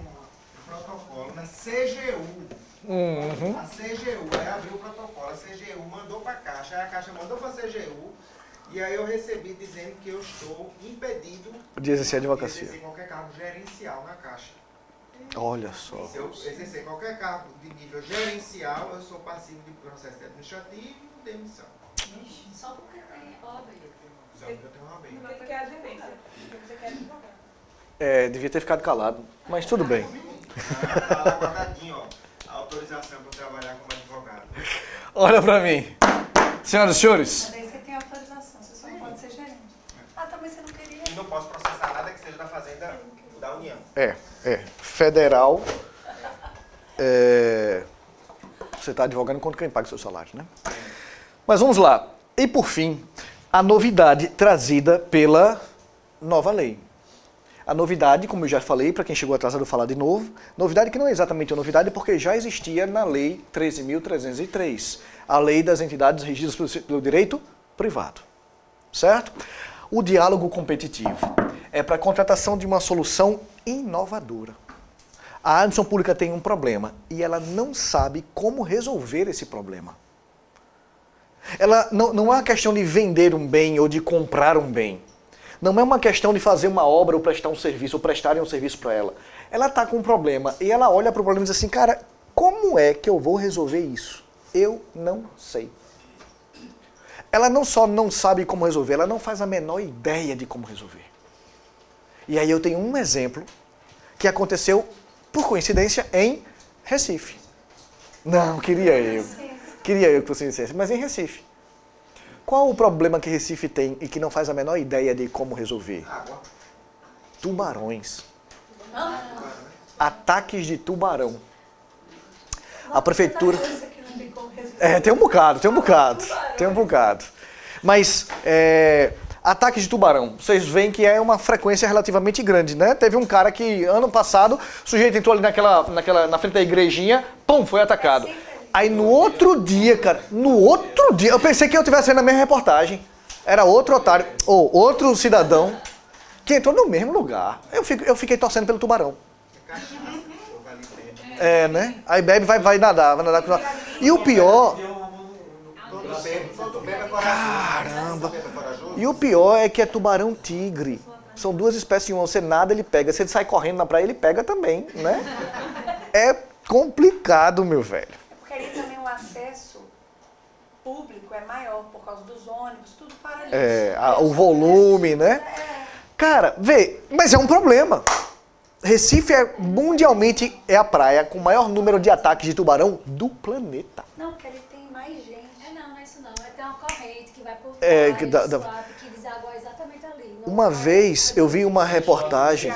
protocolo na CGU. A CGU, aí abriu o protocolo, a CGU mandou para a Caixa, aí a Caixa mandou para a CGU, e aí eu recebi dizendo que eu estou impedido De exercer advocacia. de exercer qualquer cargo gerencial na Caixa. Olha só. Se eu exercer qualquer cargo de nível gerencial, eu sou passivo de processo administrativo e demissão. Só porque tem OAB. Só que eu tenho uma bem. Porque ele quer a gerência. Porque você quer advogado. É, devia ter ficado calado, mas tudo bem. Tá lá guardadinho, ó. A autorização para trabalhar como advogado. Olha pra mim. Senhoras e senhores, Mas aí você tem autorização, você só não pode ser gerente. Ah, também você não queria. E não posso processar nada que seja da Fazenda da União. federal, você está advogando contra quem paga o seu salário, né? Mas vamos lá. E por fim, a novidade trazida pela nova lei. A novidade, como eu já falei, para quem chegou atrasado, eu vou falar de novo, novidade que não é exatamente uma novidade, porque já existia na Lei 13.303, a Lei das Entidades Regidas pelo Direito Privado, certo? O diálogo competitivo é para a contratação de uma solução inovadora. A administração pública tem um problema e ela não sabe como resolver esse problema. Ela não é uma questão de vender um bem ou de comprar um bem. Não é uma questão de fazer uma obra ou prestar um serviço, ou prestarem um serviço para ela. Ela está com um problema e ela olha para o problema e diz assim, cara, como é que eu vou resolver isso? Eu não sei. Ela não só não sabe como resolver, ela não faz a menor ideia de como resolver. E aí eu tenho um exemplo que aconteceu, por coincidência, em Recife. Não, queria eu que fosse em Recife, mas em Recife. Qual o problema que Recife tem e que não faz a menor ideia de como resolver? Água. Tubarões. Ataques de tubarão. A prefeitura... tem um bocado. Mas, ataques de tubarão, vocês veem que é uma frequência relativamente grande, né? Teve um cara que, ano passado, o sujeito entrou ali na frente da igrejinha, pum, foi atacado. Aí no outro dia, eu pensei que eu estivesse vendo a mesma reportagem. Era outro otário, ou outro cidadão, que entrou no mesmo lugar. Eu fiquei torcendo pelo tubarão. Né? Aí bebe, vai nadar com o tubarão. E o pior... Caramba! E o pior é que é tubarão-tigre. São duas espécies em uma. Você nada, ele pega. Se ele sai correndo na praia, ele pega também, né? É complicado, meu velho. Porque ali também o acesso público é maior por causa dos ônibus, tudo para ali. O volume, né? Cara, mas é um problema. Recife mundialmente é a praia com o maior número de ataques de tubarão do planeta. Não, porque ele tem mais gente. Não é isso não. É ter uma corrente que vai por que que deságua exatamente ali. Uma vez eu vi uma reportagem.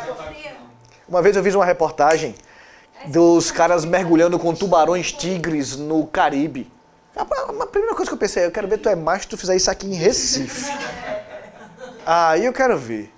Dos caras mergulhando com tubarões tigres no Caribe. A primeira coisa que eu pensei, eu quero ver tu é macho, tu fizer isso aqui em Recife. Aí eu quero ver.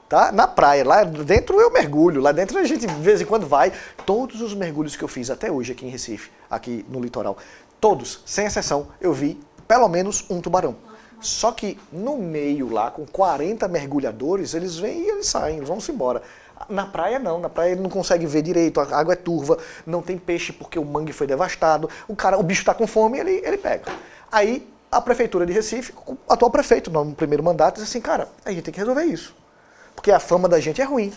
Tá? Na praia, lá dentro eu mergulho, lá dentro a gente de vez em quando vai. Todos os mergulhos que eu fiz até hoje aqui em Recife, aqui no litoral, todos, sem exceção, eu vi pelo menos um tubarão. Só que no meio lá, com 40 mergulhadores, eles vêm e eles saem, eles vão-se embora. Na praia não, na praia ele não consegue ver direito, a água é turva, não tem peixe porque o mangue foi devastado, o bicho está com fome e ele pega. Aí a prefeitura de Recife, o atual prefeito no primeiro mandato, disse assim, cara, a gente tem que resolver isso. Porque a fama da gente é ruim.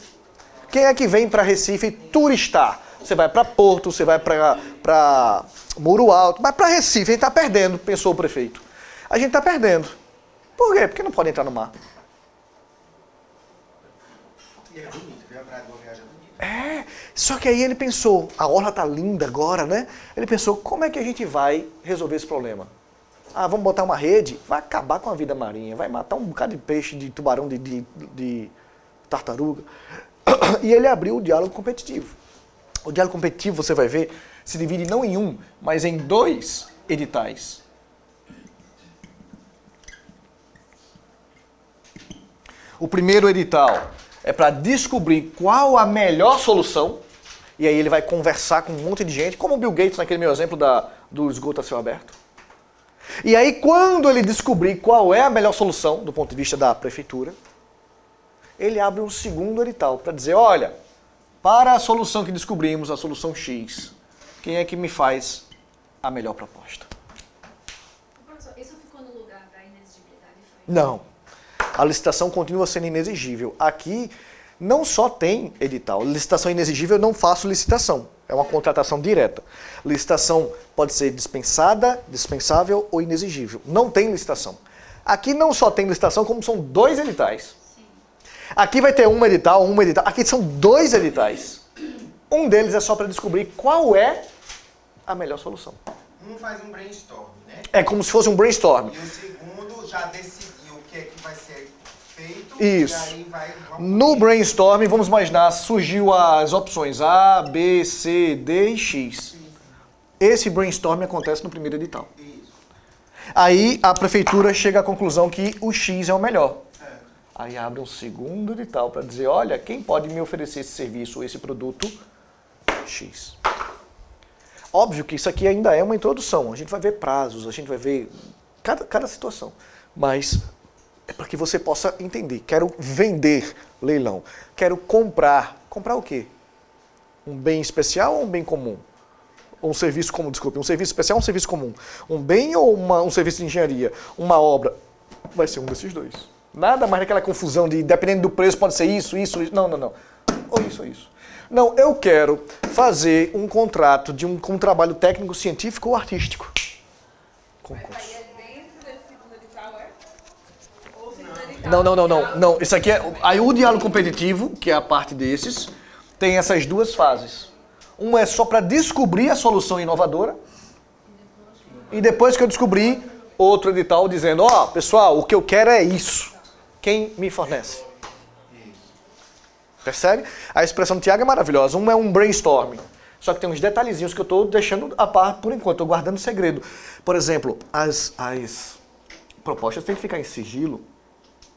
Quem é que vem para Recife turistar? Você vai para Porto, você vai para Muro Alto, mas para Recife a gente está perdendo, pensou o prefeito. A gente está perdendo. Por quê? Porque não pode entrar no mar. E é bonito, viu? A Praia de Boa Viagem é bonita. É, só que aí ele pensou, a orla tá linda agora, né? Ele pensou, como é que a gente vai resolver esse problema? Ah, vamos botar uma rede? Vai acabar com a vida marinha, vai matar um bocado de peixe, de tubarão, de tartaruga. E ele abriu o diálogo competitivo. O diálogo competitivo, você vai ver, se divide não em um, mas em 2 editais. O primeiro edital é para descobrir qual a melhor solução, e aí ele vai conversar com um monte de gente, como o Bill Gates naquele meu exemplo do esgoto a céu aberto. E aí quando ele descobrir qual é a melhor solução, do ponto de vista da prefeitura, ele abre um segundo edital para dizer, olha, para a solução que descobrimos, a solução X, quem é que me faz a melhor proposta? Professor, isso ficou no lugar da inexigibilidade? Foi? Não. A licitação continua sendo inexigível. Aqui não só tem edital. Licitação inexigível, eu não faço licitação. É uma contratação direta. Licitação pode ser dispensada, dispensável ou inexigível. Não tem licitação. Aqui não só tem licitação, como são 2 editais. Aqui vai ter um edital. Aqui são 2 editais. Um deles é só para descobrir qual é a melhor solução. Um faz um brainstorm, né? É como se fosse um brainstorm. E o segundo já decidiu o que é que vai ser feito. Isso. E aí vai... No brainstorm, vamos imaginar, surgiu as opções A, B, C, D e X. Esse brainstorm acontece no primeiro edital. Isso. Aí a prefeitura chega à conclusão que o X é o melhor. Aí abre um segundo edital para dizer, olha, quem pode me oferecer esse serviço ou esse produto? X. Óbvio que isso aqui ainda é uma introdução. A gente vai ver prazos, a gente vai ver cada situação. Mas é para que você possa entender. Quero vender, leilão. Quero comprar. Comprar o quê? Um bem especial ou um bem comum? Ou um serviço comum, desculpe. Um serviço especial ou um serviço comum? Um bem ou um serviço de engenharia? Uma obra? Vai ser um desses 2. Nada mais daquela confusão de, dependendo do preço, pode ser isso. Não. Ou isso. Não, eu quero fazer um contrato com um trabalho técnico, científico ou artístico. Concurso. Mas aí é dentro desse segundo edital, é? Ou o segundo edital? Não. Isso aqui é... Aí o diálogo competitivo, que é a parte desses, tem essas 2 fases. Uma é só para descobrir a solução inovadora. E depois que eu descobrir, outro edital dizendo, ó, pessoal, o que eu quero é isso. Quem me fornece? Percebe? A expressão do Tiago é maravilhosa. Um é um brainstorming. Só que tem uns detalhezinhos que eu estou deixando a par por enquanto. Estou guardando segredo. Por exemplo, as propostas têm que ficar em sigilo.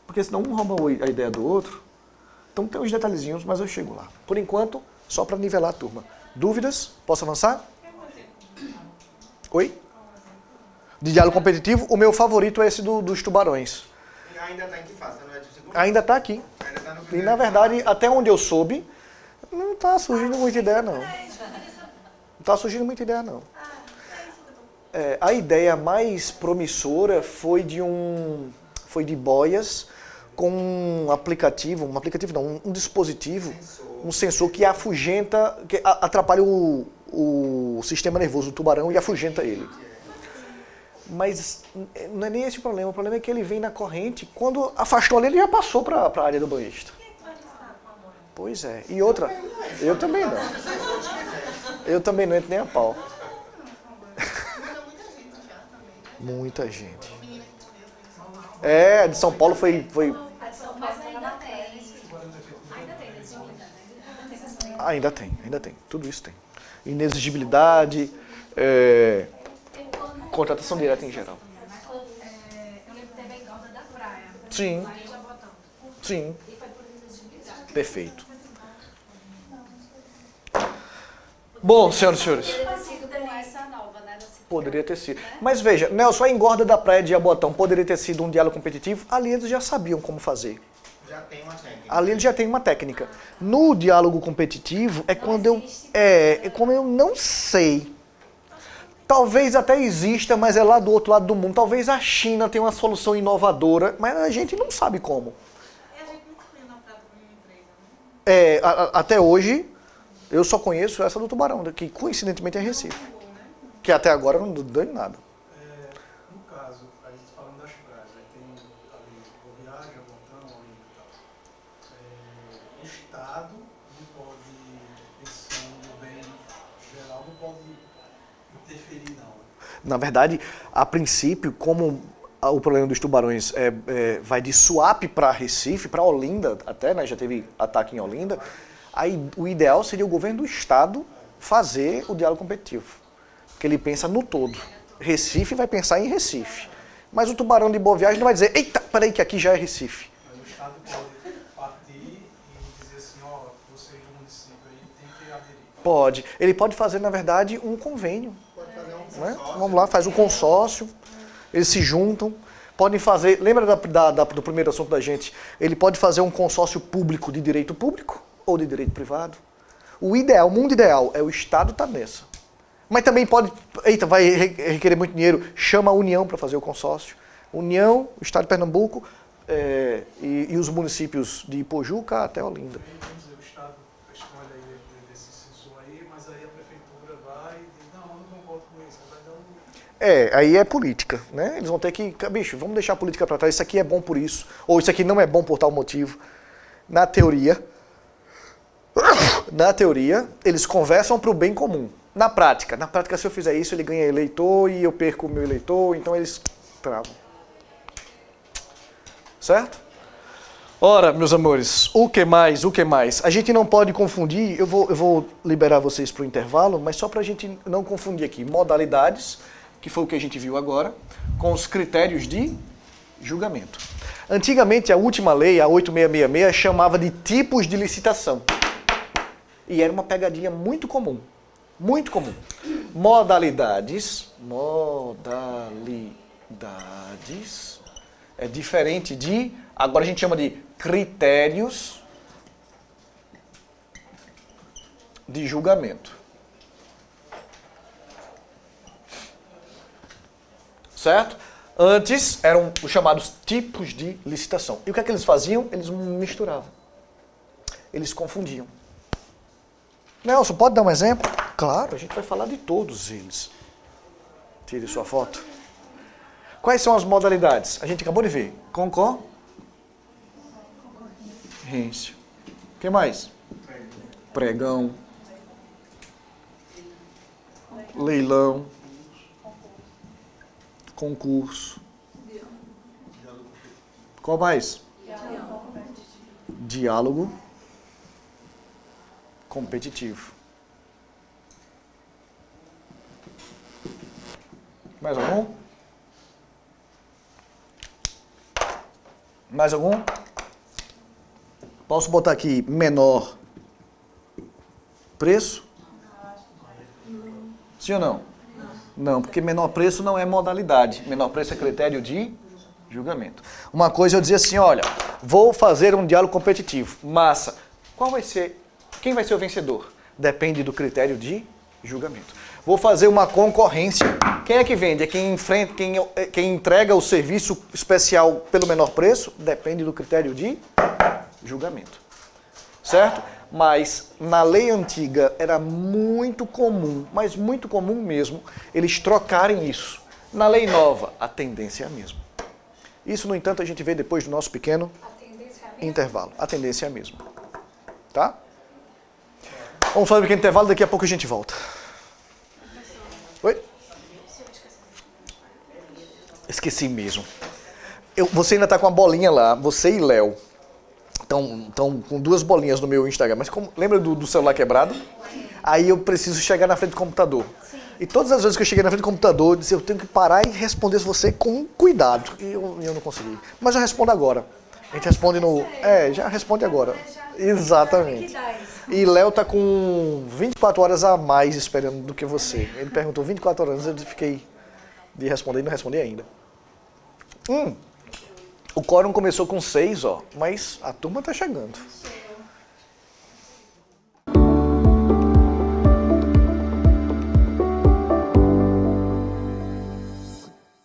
Porque senão um rouba a ideia do outro. Então tem uns detalhezinhos, mas eu chego lá. Por enquanto, só para nivelar a turma. Dúvidas? Posso avançar? Oi? De diálogo competitivo, o meu favorito é esse dos tubarões. E ainda está em que fase? Não é de segundo? Ainda está aqui. Ainda tá no E primeiro na verdade, até onde eu soube, não está surgindo muita ideia não. Não está surgindo muita ideia não. A ideia mais promissora foi de boias com um dispositivo, um sensor que afugenta, que atrapalha o sistema nervoso do tubarão e afugenta ele. Mas não é nem esse o problema é que ele vem na corrente, quando afastou ele já passou para a área do banhista. Pois é. E outra, eu também não. Eu também não entro nem a pau. Muita gente. De São Paulo foi... Mas ainda tem. Ainda tem inexigibilidade. Ainda tem. Tudo isso tem. Inexigibilidade, contratação direta em geral. Eu lembro que teve a engorda da praia. Sim. Lá em Jabotão. Sim. E foi por inexigibilidade. Perfeito. Bom, senhoras e senhores. Poderia ter sido com essa nova, né? Poderia ter sido. Mas veja, Nelson, a engorda da praia de Jabotão poderia ter sido um diálogo competitivo? Ali eles já sabiam como fazer. Já tem uma técnica. Ali eles já tem uma técnica. No diálogo competitivo é quando como eu não sei. Talvez até exista, mas é lá do outro lado do mundo. Talvez a China tenha uma solução inovadora, mas a gente não sabe como. E a gente nunca foi na praia com nenhuma empresa, né? Até hoje, eu só conheço essa do Tubarão, que coincidentemente é Recife. Que até agora não deu em nada. No caso, a gente falando Estado não pode, pensando no bem geral, não pode interferir, não. Na verdade, a princípio, como o problema dos tubarões vai de Suape para Recife, para Olinda até, né? Já teve ataque em Olinda, aí o ideal seria o governo do estado fazer o diálogo competitivo. Porque ele pensa no todo. Recife vai pensar em Recife. Mas o tubarão de Boa Viagem não vai dizer, eita, peraí que aqui já é Recife. Mas o Estado pode partir e dizer assim, ó, vocês do município aí tem que aderir. Pode. Ele pode fazer, na verdade, um convênio. Pode fazer um Né? consórcio. Vamos lá, faz um consórcio, eles se juntam, podem fazer, lembra do primeiro assunto da gente, ele pode fazer um consórcio público de direito público ou de direito privado. O ideal, o mundo ideal é o Estado estar nessa. Mas também pode, eita, vai requerer muito dinheiro, chama a União para fazer o consórcio. União, o Estado de Pernambuco e os municípios de Ipojuca até Olinda. Vamos dizer, o Estado escolhe aí esse sensor aí, mas aí a prefeitura vai e diz, não, eu não concordo com isso, vai dar um... Aí é política, né? Eles vão ter que, bicho, vamos deixar a política para trás, isso aqui é bom por isso, ou isso aqui não é bom por tal motivo. Na teoria, eles conversam para o bem comum. Na prática, se eu fizer isso, ele ganha eleitor e eu perco o meu eleitor, então eles travam. Certo? Ora, meus amores, o que mais? A gente não pode confundir, eu vou liberar vocês para o intervalo, mas só para a gente não confundir aqui, modalidades, que foi o que a gente viu agora, com os critérios de julgamento. Antigamente, a última lei, a 8666, chamava de tipos de licitação. E era uma pegadinha muito comum. Muito comum. Modalidades é diferente de, agora a gente chama de critérios de julgamento. Certo? Antes eram os chamados tipos de licitação. E o que é que eles faziam? Eles misturavam. Eles confundiam. Nelson, pode dar um exemplo? Claro, a gente vai falar de todos eles. Tire sua foto. Quais são as modalidades? A gente acabou de ver. Concorrência. O que mais? Pregão. Leilão. Concurso. Qual mais? Diálogo competitivo. Mais algum? Mais algum? Posso botar aqui menor preço? Sim ou não? Não, porque menor preço não é modalidade. Menor preço é critério de julgamento. Uma coisa eu dizer assim, olha, vou fazer um diálogo competitivo. Massa. Quem vai ser o vencedor? Depende do critério de julgamento. Vou fazer uma concorrência. Quem é que vende? É quem entrega o serviço especial pelo menor preço? Depende do critério de julgamento. Certo? Mas na lei antiga era muito comum, mas muito comum mesmo, eles trocarem isso. Na lei nova, a tendência é a mesma. Isso, no entanto, a gente vê depois do nosso pequeno intervalo. A tendência é a mesma. Tá? Vamos fazer um pequeno intervalo, daqui a pouco a gente volta. Oi? Esqueci mesmo. Você ainda está com a bolinha lá, você e Léo. Estão com duas bolinhas no meu Instagram. Mas lembra do celular quebrado? Aí eu preciso chegar na frente do computador. Sim. E todas as vezes que eu cheguei na frente do computador, eu tenho que parar e responder você com cuidado. E eu não consegui. Mas já respondo agora. A gente responde no... já responde agora. Exatamente. E Léo tá com 24 horas a mais esperando do que você. Ele perguntou 24 horas, eu fiquei de responder e não respondi ainda. O quórum começou com 6, mas a turma tá chegando.